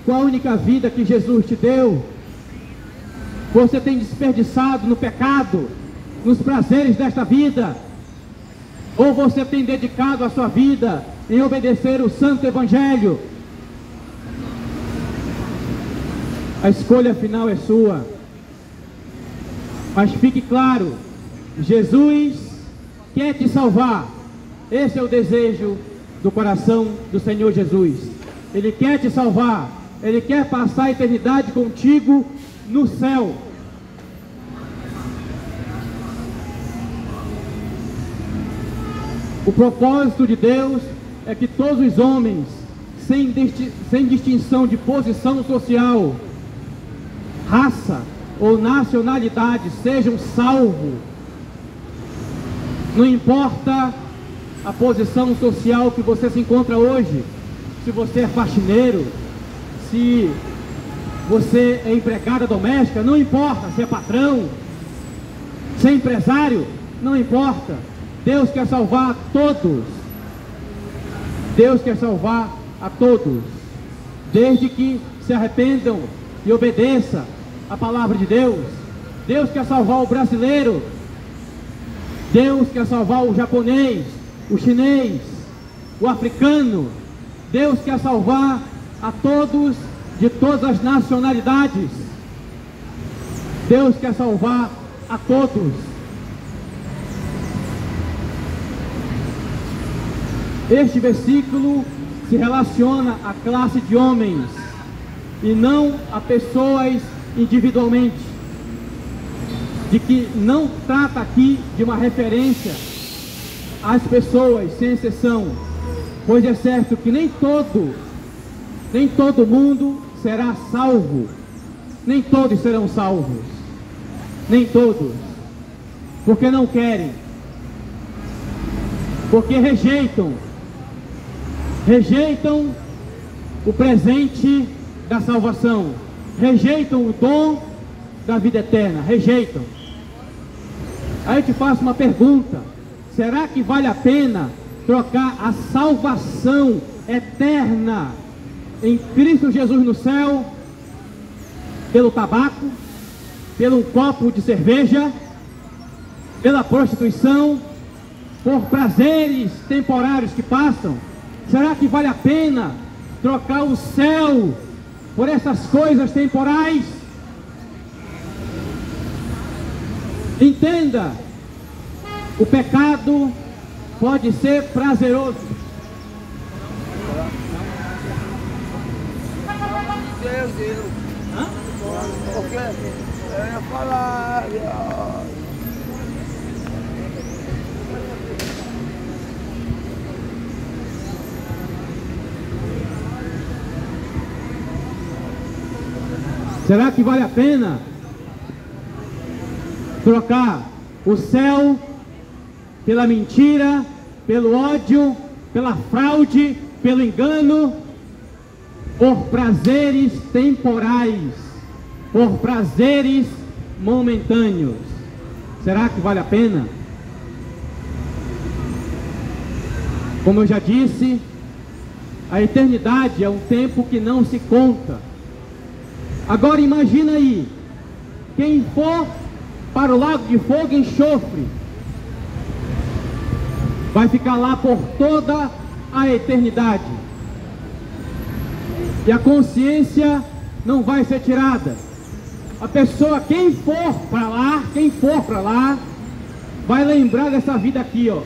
com a única vida que Jesus te deu? Você tem desperdiçado no pecado, nos prazeres desta vida? Ou você tem dedicado a sua vida em obedecer o Santo Evangelho? A escolha final é sua. Mas fique claro, Jesus quer te salvar. Esse é o desejo do coração do Senhor Jesus. Ele quer te salvar. Ele quer passar a eternidade contigo no céu. O propósito de Deus é que todos os homens, sem distinção de posição social, raça ou nacionalidade, sejam salvos. Não importa a posição social que você se encontra hoje, se você é faxineiro, se você é empregada doméstica, não importa, se é patrão, se é empresário, não importa. Deus quer salvar a todos. Deus quer salvar a todos, desde que se arrependam e obedeçam a palavra de Deus. Deus quer salvar o brasileiro. Deus quer salvar o japonês, o chinês, o africano. Deus quer salvar a todos, de todas as nacionalidades. Deus quer salvar a todos. Este versículo se relaciona à classe de homens e não a pessoas individualmente. De que não trata aqui de uma referência às pessoas, sem exceção, pois é certo que nem todo mundo será salvo, nem todos serão salvos, nem todos, porque não querem, porque rejeitam o presente da salvação, rejeitam o dom da vida eterna, rejeitam. Aí eu te faço uma pergunta: será que vale a pena trocar a salvação eterna em Cristo Jesus no céu pelo tabaco, pelo um copo de cerveja, pela prostituição, por prazeres temporários que passam? Será que vale a pena trocar o céu por essas coisas temporais? Entenda, o pecado pode ser prazeroso. Hã? Porque eu ia falar. Será que vale a pena trocar o céu pela mentira, pelo ódio, pela fraude, pelo engano? por prazeres temporais, por prazeres momentâneos. Será que vale a pena? Como eu já disse, a eternidade é um tempo que não se conta. Agora imagina aí, quem for para o lago de fogo e enxofre, vai ficar lá por toda a eternidade. E a consciência não vai ser tirada. A pessoa, quem for para lá, vai lembrar dessa vida aqui, ó.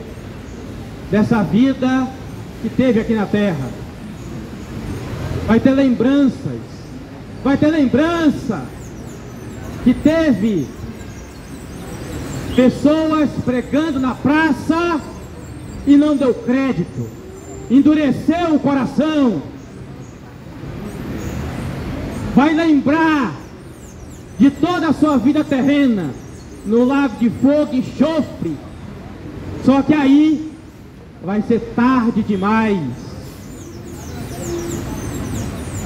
Dessa vida que teve aqui na terra. Vai ter lembranças. Vai ter lembrança que teve pessoas pregando na praça e não deu crédito, endureceu o coração. Vai lembrar de toda a sua vida terrena no lago de fogo e enxofre. Só que aí vai ser tarde demais.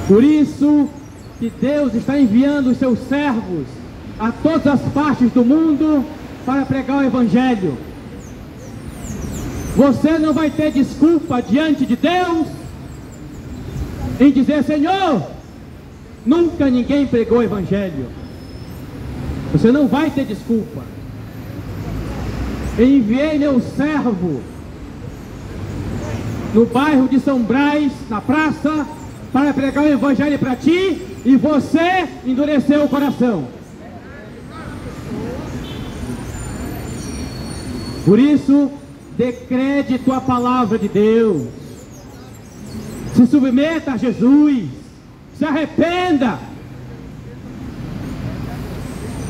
Por isso que Deus está enviando os seus servos a todas as partes do mundo para pregar o Evangelho. Você não vai ter desculpa diante de Deus em dizer: Senhor, nunca ninguém pregou o Evangelho. Você não vai ter desculpa. Enviei meu servo no bairro de São Brás, na praça, para pregar o Evangelho para ti, e você endureceu o coração. Por isso, dê crédito à palavra de Deus. Se submeta a Jesus. Se arrependa.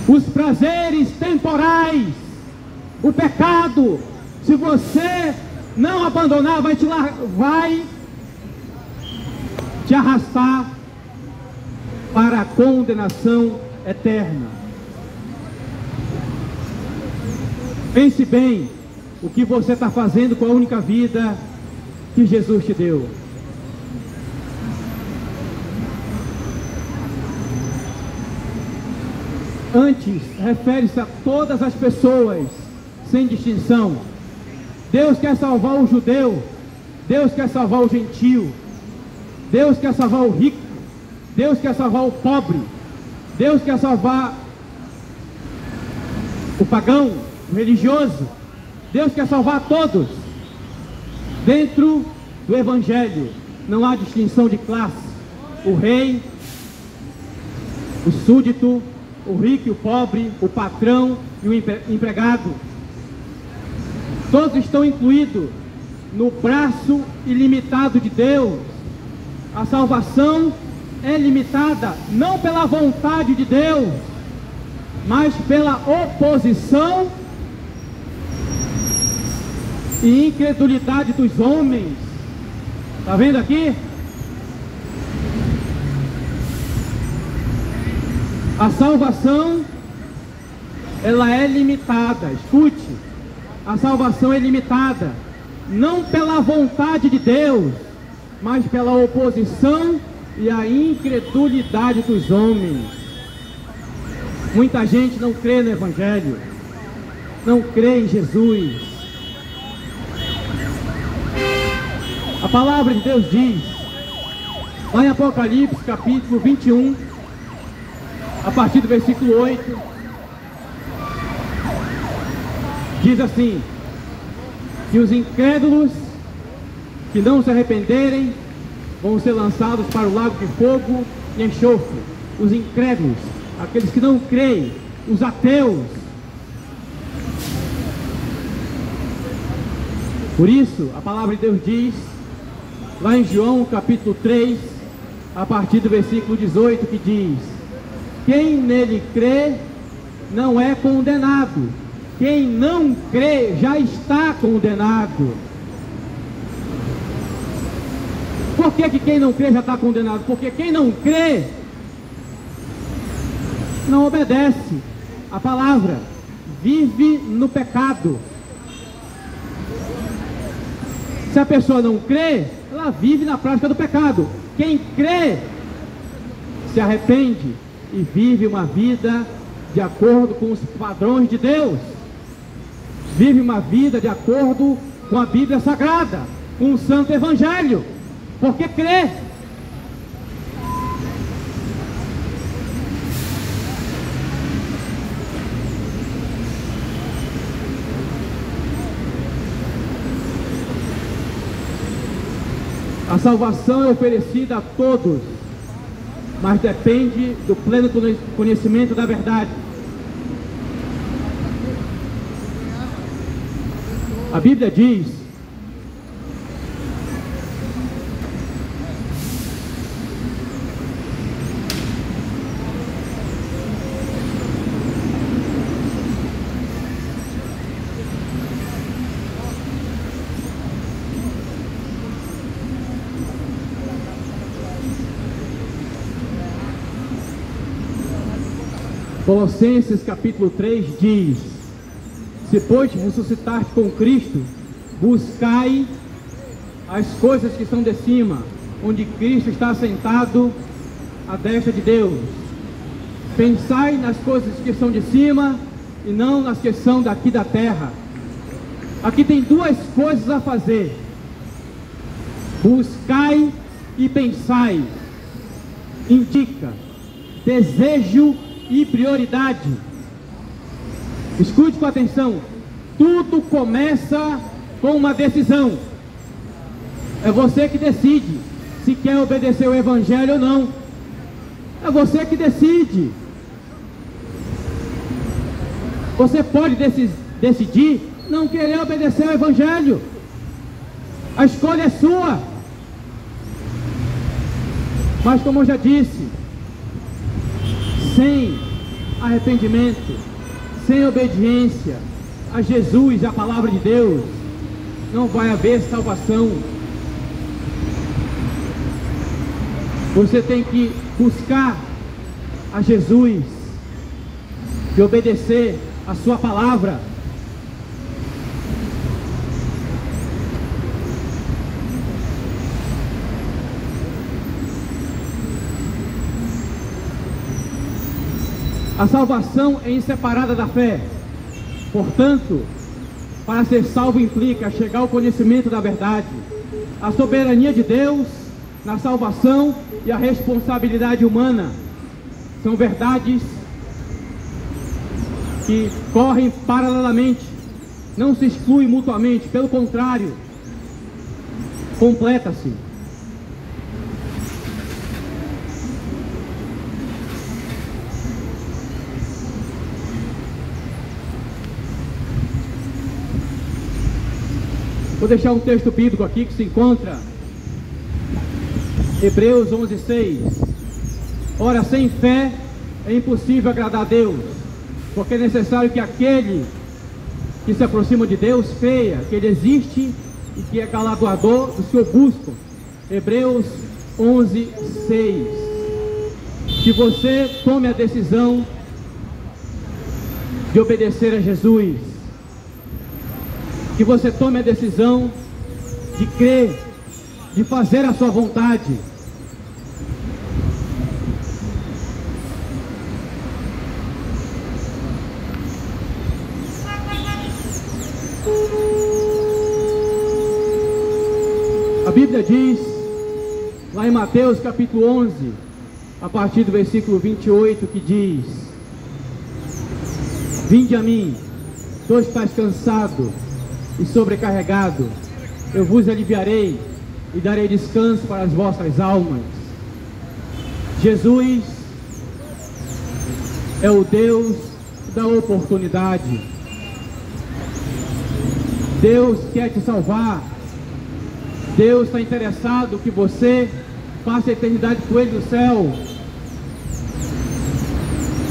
Os prazeres temporais, o pecado, se você não abandonar, vai te arrastar para a condenação eterna. Pense bem o que você está fazendo com a única vida que Jesus te deu. Antes, refere-se a todas as pessoas, sem distinção. Deus quer salvar o judeu, Deus quer salvar o gentio, Deus quer salvar o rico, Deus quer salvar o pobre, Deus quer salvar o pagão, o religioso. Deus quer salvar todos. Dentro do Evangelho não há distinção de classe. O rei, o súdito, o rico e o pobre, o patrão e o empregado. Todos estão incluídos no braço ilimitado de Deus. A salvação é limitada não pela vontade de Deus, mas pela oposição e incredulidade dos homens. Está vendo aqui? A salvação, ela é limitada. Escute, a salvação é limitada não pela vontade de Deus, mas pela oposição e a incredulidade dos homens. Muita gente não crê no Evangelho, não crê em Jesus. A palavra de Deus diz, lá em Apocalipse capítulo 21, a partir do versículo 8, diz assim: que os incrédulos que não se arrependerem vão ser lançados para o lago de fogo e enxofre. Os incrédulos, aqueles que não creem, os ateus. Por isso, a palavra de Deus diz, lá em João capítulo 3, a partir do versículo 18, que diz: quem nele crê não é condenado. Quem não crê já está condenado. Por que quem não crê já está condenado? Porque quem não crê não obedece a palavra, vive no pecado. Se a pessoa não crê, ela vive na prática do pecado. Quem crê se arrepende e vive uma vida de acordo com os padrões de Deus. Vive uma vida de acordo com a Bíblia Sagrada, com o Santo Evangelho, porque crê. A salvação é oferecida a todos, mas depende do pleno conhecimento da verdade. A Bíblia diz: Colossenses capítulo 3 diz: se pois ressuscitaste com Cristo, buscai as coisas que são de cima, onde Cristo está assentado à destra de Deus. Pensai nas coisas que são de cima e não nas que são daqui da terra. Aqui tem duas coisas a fazer: buscai e pensai. Indica desejo e prioridade. Escute com atenção. Tudo começa com uma decisão. É você que decide se quer obedecer o Evangelho ou não. É você que decide. Você pode decidir não querer obedecer ao Evangelho. A escolha é sua. Mas como eu já disse, sem arrependimento, sem obediência a Jesus e a palavra de Deus, não vai haver salvação. Você tem que buscar a Jesus e obedecer a sua palavra. A salvação é inseparada da fé. Portanto, para ser salvo implica chegar ao conhecimento da verdade, a soberania de Deus na salvação e a responsabilidade humana. São verdades que correm paralelamente, não se excluem mutuamente, pelo contrário, completa-se. Vou deixar um texto bíblico aqui que se encontra Hebreus 11:6. Ora, sem fé é impossível agradar a Deus, porque é necessário que aquele que se aproxima de Deus creia que Ele existe e que é galardoador dos que o buscam. Hebreus 11:6. Que você tome a decisão de obedecer a Jesus. Que você tome a decisão de crer, de fazer a sua vontade. A Bíblia diz, lá em Mateus capítulo 11, a partir do versículo 28, que diz: vinde a mim, todos estáis cansados e sobrecarregado, eu vos aliviarei e darei descanso para as vossas almas. Jesus é o Deus da oportunidade. Deus quer te salvar. Deus está interessado que você passe a eternidade com Ele no céu.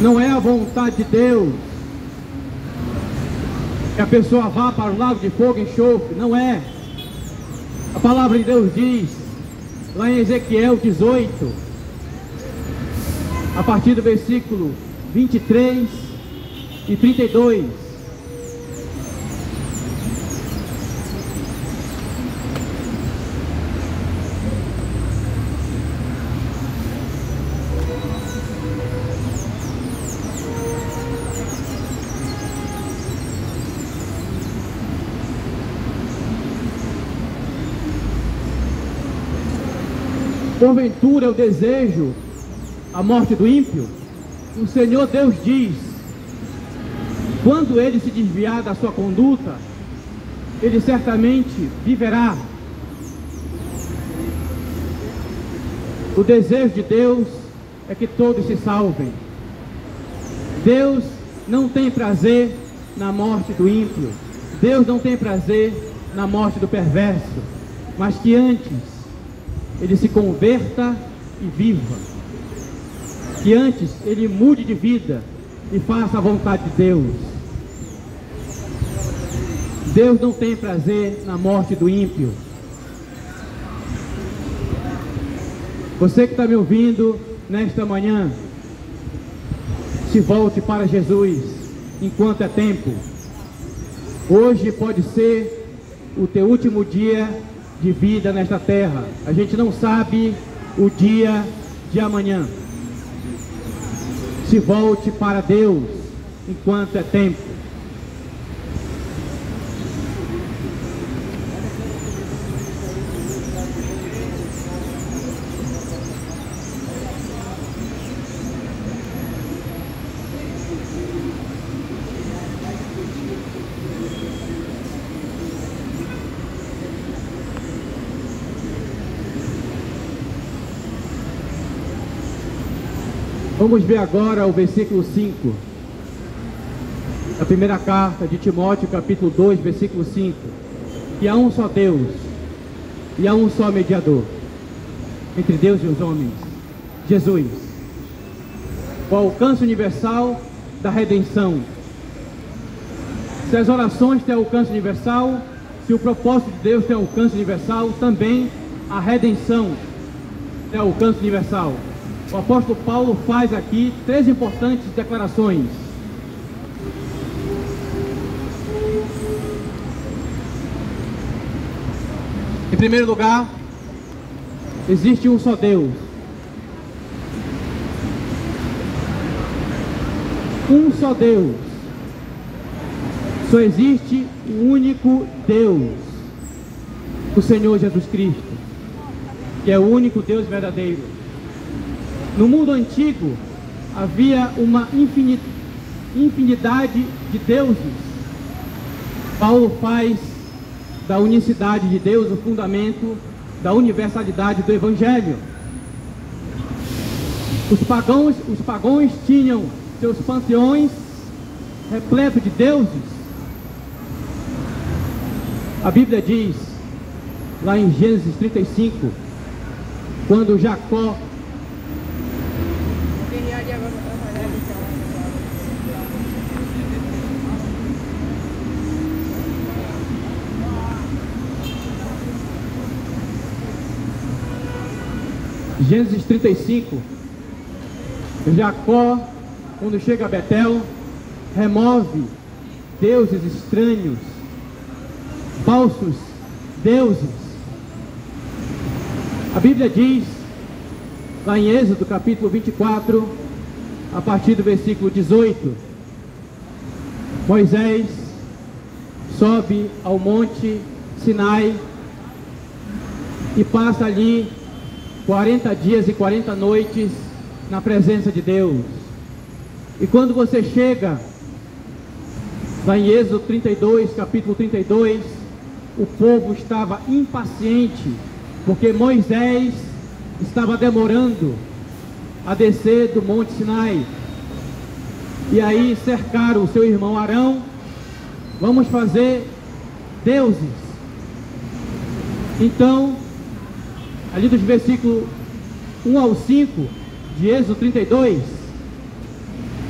Não é a vontade de Deus que a pessoa vá para o lago de fogo e enxofre. Não é. A palavra de Deus diz, lá em Ezequiel 18, a partir do versículo 23 e 32. porventura eu desejo a morte do ímpio? O Senhor Deus diz: quando ele se desviar da sua conduta, ele certamente viverá. O desejo de Deus é que todos se salvem. Deus não tem prazer na morte do ímpio. Deus não tem prazer na morte do perverso, mas que antes ele se converta e viva. Que antes ele mude de vida e faça a vontade de Deus. Deus não tem prazer na morte do ímpio. Você que está me ouvindo nesta manhã, se volte para Jesus enquanto é tempo. Hoje pode ser o teu último dia de vida nesta terra. A gente não sabe o dia de amanhã. Se volte para Deus enquanto é tempo. Vamos ver agora o versículo 5, da primeira carta de Timóteo, capítulo 2, versículo 5. E há um só Deus, e há um só mediador entre Deus e os homens, Jesus. O alcance universal da redenção. Se as orações têm alcance universal, se o propósito de Deus tem alcance universal, também a redenção tem alcance universal. O apóstolo Paulo faz aqui 3 importantes declarações. Em primeiro lugar, existe um só Deus. Um só Deus. Só existe um único Deus, o Senhor Jesus Cristo, que é o único Deus verdadeiro. No mundo antigo havia uma infinidade de deuses. Paulo faz da unicidade de Deus o fundamento da universalidade do Evangelho. Os pagãos tinham seus panteões repletos de deuses. A Bíblia diz, lá em Gênesis 35, quando Jacó Gênesis 35, Jacó, quando chega a Betel, remove deuses estranhos, falsos deuses. A Bíblia diz, lá em Êxodo capítulo 24, a partir do versículo 18, Moisés sobe ao monte Sinai e passa ali 40 dias e 40 noites na presença de Deus. E quando você chega lá em Êxodo 32, capítulo 32, o povo estava impaciente, porque Moisés estava demorando a descer do monte Sinai. E aí cercaram o seu irmão Arão. Vamos fazer deuses. Então, ali dos versículos 1 ao 5 de Êxodo 32,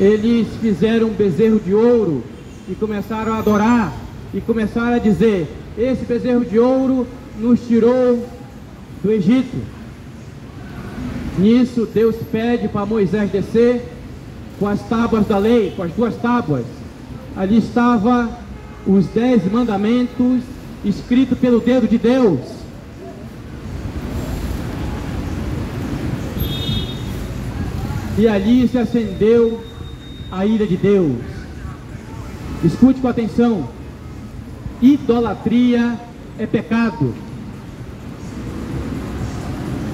eles fizeram um bezerro de ouro e começaram a adorar, e começaram a dizer: esse bezerro de ouro nos tirou do Egito. Nisso Deus pede para Moisés descer com as tábuas da lei, com as 2 tábuas. Ali estava os 10 mandamentos escritos pelo dedo de Deus. E ali se acendeu a ira de Deus. Escute com atenção: idolatria é pecado.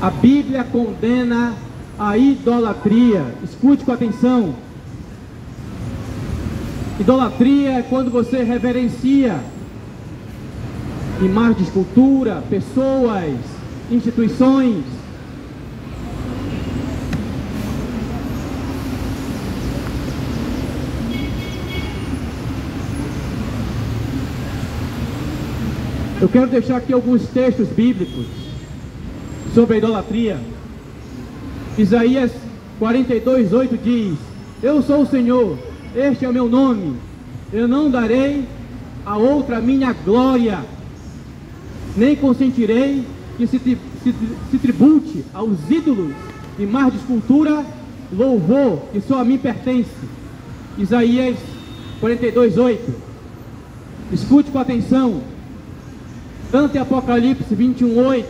A Bíblia condena a idolatria. Escute com atenção. Idolatria é quando você reverencia imagens de escultura, pessoas, instituições. Eu quero deixar aqui alguns textos bíblicos sobre a idolatria. Isaías 42:8 diz: eu sou o Senhor, este é o meu nome, eu não darei a outra minha glória, nem consentirei que se tribute aos ídolos, imagens de escultura, louvor que só a mim pertence. Isaías 42:8. Escute com atenção. Tanto em Apocalipse 21:8,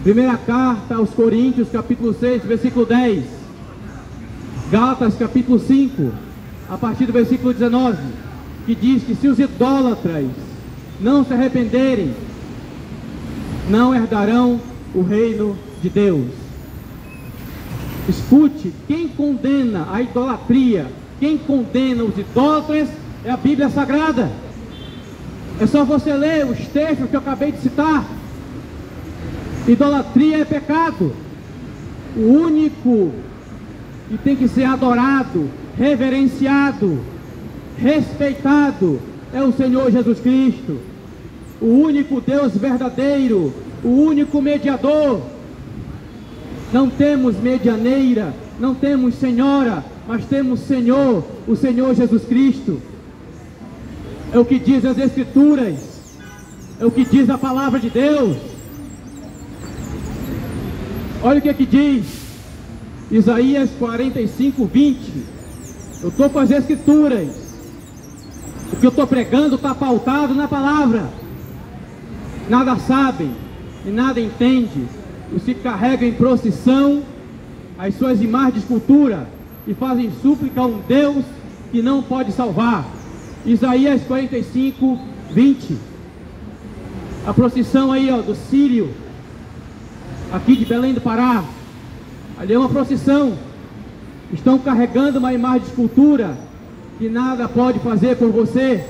primeira carta aos Coríntios, capítulo 6, versículo 10, Gálatas, capítulo 5, a partir do versículo 19, que diz que se os idólatras não se arrependerem, não herdarão o reino de Deus. Escute, quem condena a idolatria, quem condena os idólatras é a Bíblia Sagrada. É só você ler os textos que eu acabei de citar. Idolatria é pecado. O único que tem que ser adorado, reverenciado, respeitado é o Senhor Jesus Cristo, o único Deus verdadeiro, o único mediador. Não temos medianeira, não temos senhora, mas temos Senhor, o Senhor Jesus Cristo. É o que diz as Escrituras, é o que diz a palavra de Deus. Olha o que aqui diz Isaías 45:20. Eu estou com as Escrituras, o que eu estou pregando está pautado na palavra. Nada sabem e nada entendem os que carregam em procissão as suas imagens de escultura e fazem súplica a um Deus que não pode salvar. Isaías 45:20. A procissão aí, ó, do Sírio, aqui de Belém do Pará. Ali é uma procissão. Estão carregando uma imagem de escultura que nada pode fazer por você.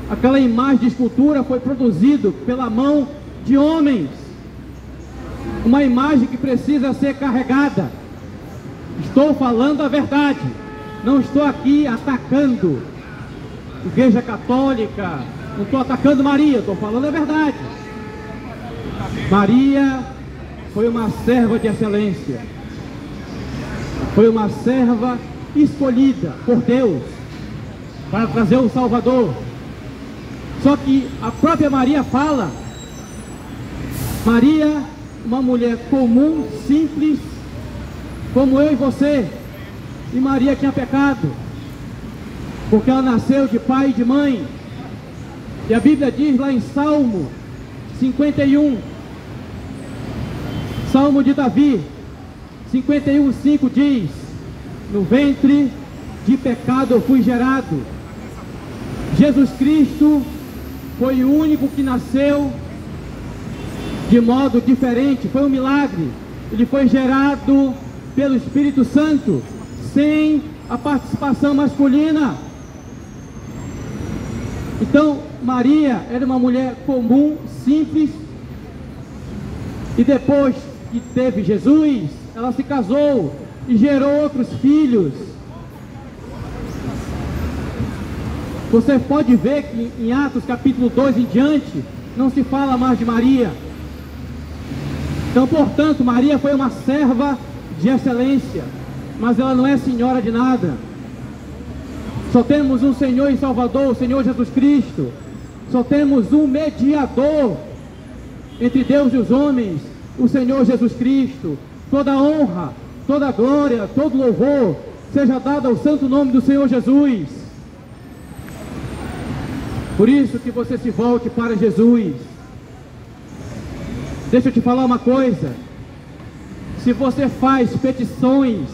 Aquela imagem de escultura foi produzida pela mão de homens. Uma imagem que precisa ser carregada. Estou falando a verdade. Não estou aqui atacando Igreja Católica, não estou atacando Maria, estou falando a verdade. Maria foi uma serva de excelência, foi uma serva escolhida por Deus para trazer o Salvador. Só que a própria Maria fala, Maria, uma mulher comum, simples, como eu e você, e Maria tinha pecado, porque ela nasceu de pai e de mãe. E a Bíblia diz lá em Salmo 51, Salmo de Davi 51:5 diz: no ventre de pecado eu fui gerado. Jesus Cristo foi o único que nasceu de modo diferente, foi um milagre. Ele foi gerado pelo Espírito Santo, sem a participação masculina. Então, Maria era uma mulher comum, simples, e depois que teve Jesus, ela se casou e gerou outros filhos. Você pode ver que em Atos capítulo 2 em diante, não se fala mais de Maria. Então, portanto, Maria foi uma serva de excelência, mas ela não é senhora de nada. Só temos um Senhor e Salvador, o Senhor Jesus Cristo. Só temos um mediador entre Deus e os homens, o Senhor Jesus Cristo. Toda honra, toda glória, todo louvor seja dado ao santo nome do Senhor Jesus. Por isso que você se volte para Jesus. Deixa eu te falar uma coisa. Se você faz petições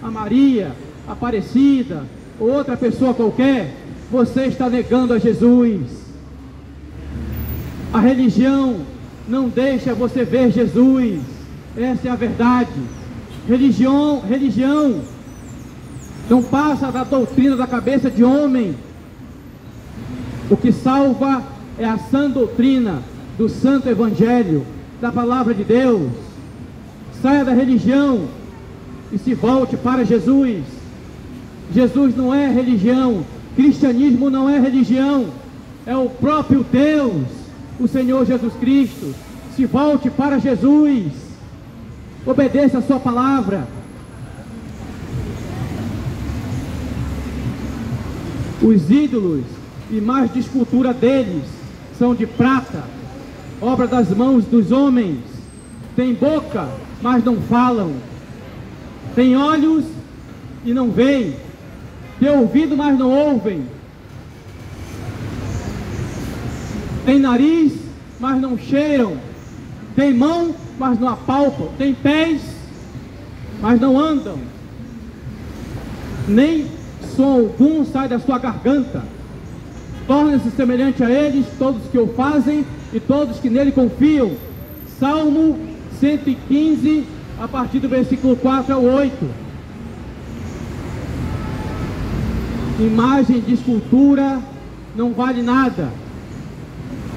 a Maria, Aparecida, ou outra pessoa qualquer, você está negando a Jesus. A religião não deixa você ver Jesus. Essa é a verdade. Religião não passa da doutrina da cabeça de homem. O que salva é a sã doutrina do Santo Evangelho, da Palavra de Deus. Saia da religião e se volte para Jesus. Jesus não é religião, cristianismo não é religião, é o próprio Deus, o Senhor Jesus Cristo. Se volte para Jesus, obedeça a sua palavra. Os ídolos, imagens de escultura deles, são de prata, obra das mãos dos homens. Tem boca, mas não falam. Tem olhos e não veem. Tem ouvido, mas não ouvem. Tem nariz, mas não cheiram. Tem mão, mas não apalpam. Tem pés, mas não andam. Nem som algum sai da sua garganta. Torna-se semelhante a eles todos que o fazem e todos que nele confiam. Salmo 115, a partir do versículo 4 ao 8. Imagem de escultura não vale nada.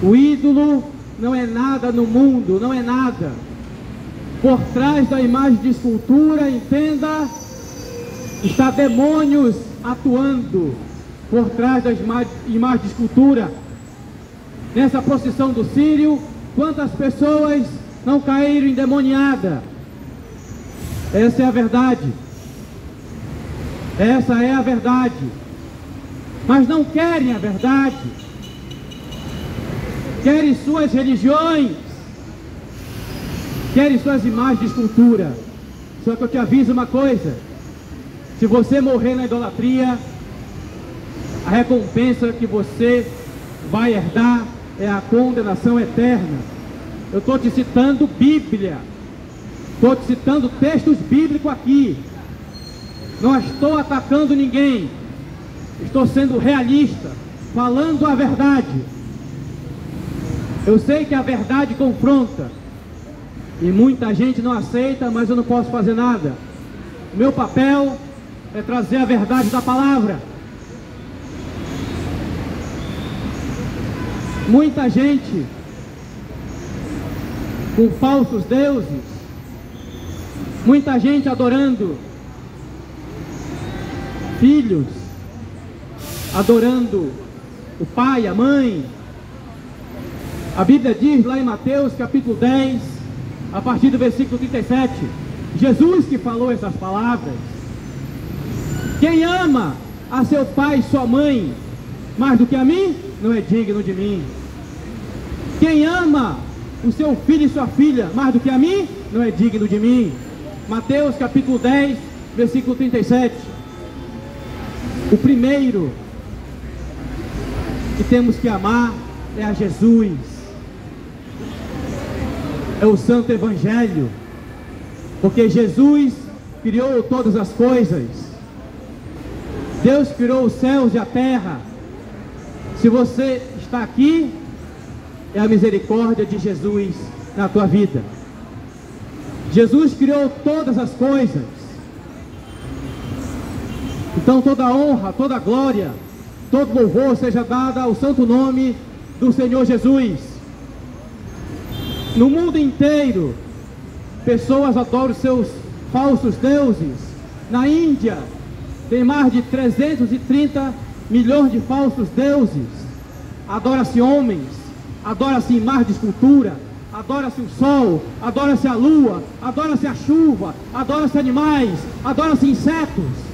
O ídolo não é nada no mundo, não é nada. Por trás da imagem de escultura, entenda, está demônios atuando por trás das imagens de escultura. Nessa procissão do Círio, quantas pessoas não caíram endemoniadas? Essa é a verdade. Essa é a verdade. Mas não querem a verdade. Querem suas religiões. Querem suas imagens de escultura. Só que eu te aviso uma coisa: se você morrer na idolatria, a recompensa que você vai herdar é a condenação eterna. Eu estou te citando Bíblia. Estou te citando textos bíblicos aqui. Não estou atacando ninguém. Estou sendo realista, falando a verdade. Eu sei que a verdade confronta e muita gente não aceita, mas eu não posso fazer nada. O meu papel é trazer a verdade da palavra. Muita gente com falsos deuses, muita gente adorando filhos, adorando o pai, a mãe. A Bíblia diz lá em Mateus capítulo 10, a partir do versículo 37, Jesus que falou essas palavras: quem ama a seu pai e sua mãe mais do que a mim, não é digno de mim. Quem ama o seu filho e sua filha mais do que a mim, não é digno de mim. Mateus capítulo 10, versículo 37. O primeiro que temos que amar é a Jesus. É o Santo Evangelho. Porque Jesus criou todas as coisas. Deus criou os céus e a terra. Se você está aqui, é a misericórdia de Jesus na tua vida. Jesus criou todas as coisas. Então toda a honra, toda a glória, todo louvor seja dado ao santo nome do Senhor Jesus. No mundo inteiro, pessoas adoram seus falsos deuses. Na Índia, tem mais de 330 milhões de falsos deuses. Adora-se homens, adora-se imagem de escultura, adora-se o sol, adora-se a lua, adora-se a chuva, adora-se animais, adora-se insetos.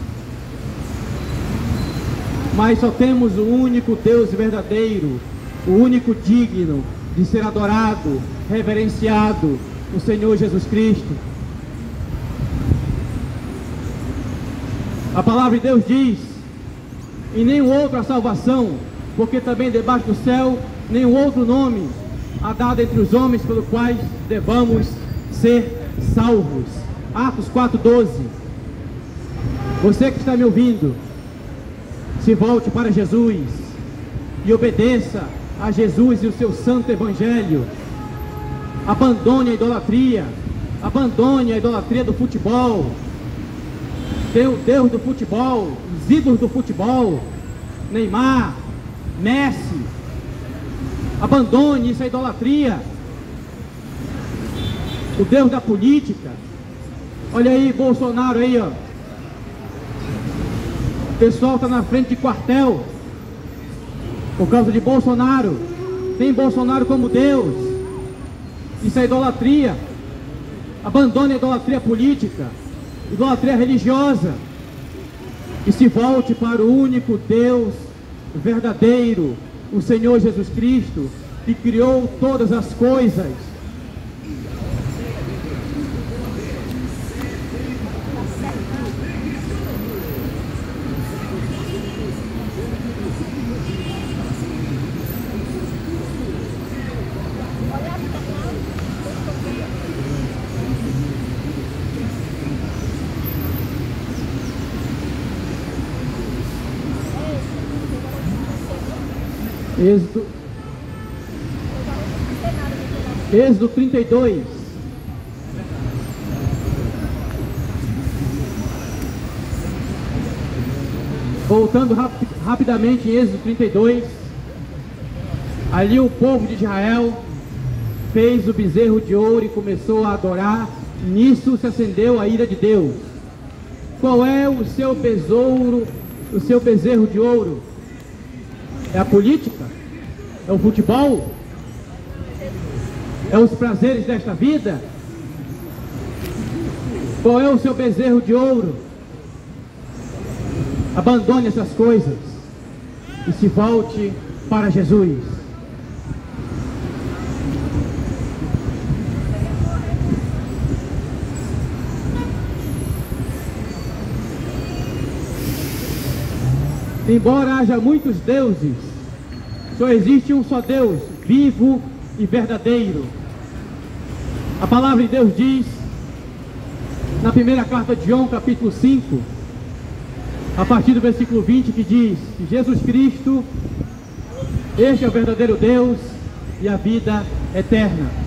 Mas só temos o único Deus verdadeiro, o único digno de ser adorado, reverenciado, o Senhor Jesus Cristo. A palavra de Deus diz: e nenhum outro a salvação, porque também debaixo do céu nenhum outro nome há dado entre os homens pelo quais devamos ser salvos. Atos 4:12. Você que está me ouvindo, se volte para Jesus e obedeça a Jesus e o seu santo Evangelho. Abandone a idolatria. Abandone a idolatria do futebol. O Deus do futebol, os ídolos do futebol, Neymar, Messi. Abandone essa idolatria. O Deus da política. Olha aí, Bolsonaro aí, ó. O pessoal está na frente de quartel por causa de Bolsonaro. Tem Bolsonaro como Deus. Isso é idolatria. Abandone a idolatria política, idolatria religiosa, e se volte para o único Deus verdadeiro, o Senhor Jesus Cristo, que criou todas as coisas. Êxodo 32. Voltando rapidamente em Êxodo 32. Ali o povo de Israel fez o bezerro de ouro e começou a adorar. Nisso se acendeu a ira de Deus. Qual é o seu besouro, o seu bezerro de ouro? É a política? É o futebol? É os prazeres desta vida? Qual é o seu bezerro de ouro? Abandone essas coisas e se volte para Jesus. Embora haja muitos deuses, só existe um só Deus, vivo e verdadeiro. A palavra de Deus diz, na primeira carta de João, capítulo 5, a partir do versículo 20, que diz que Jesus Cristo, este é o verdadeiro Deus e a vida eterna.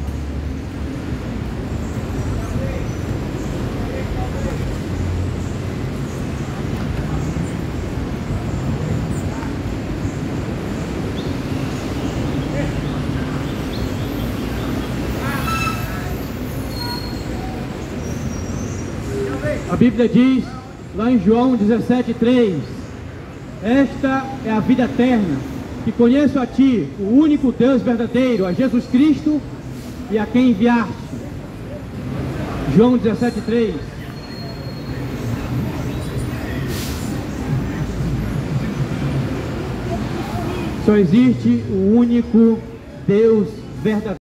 A Bíblia diz, lá em João 17:3, esta é a vida eterna, que conheço a Ti, o único Deus verdadeiro, a Jesus Cristo e a quem enviaste. João 17:3. Só existe o único Deus verdadeiro.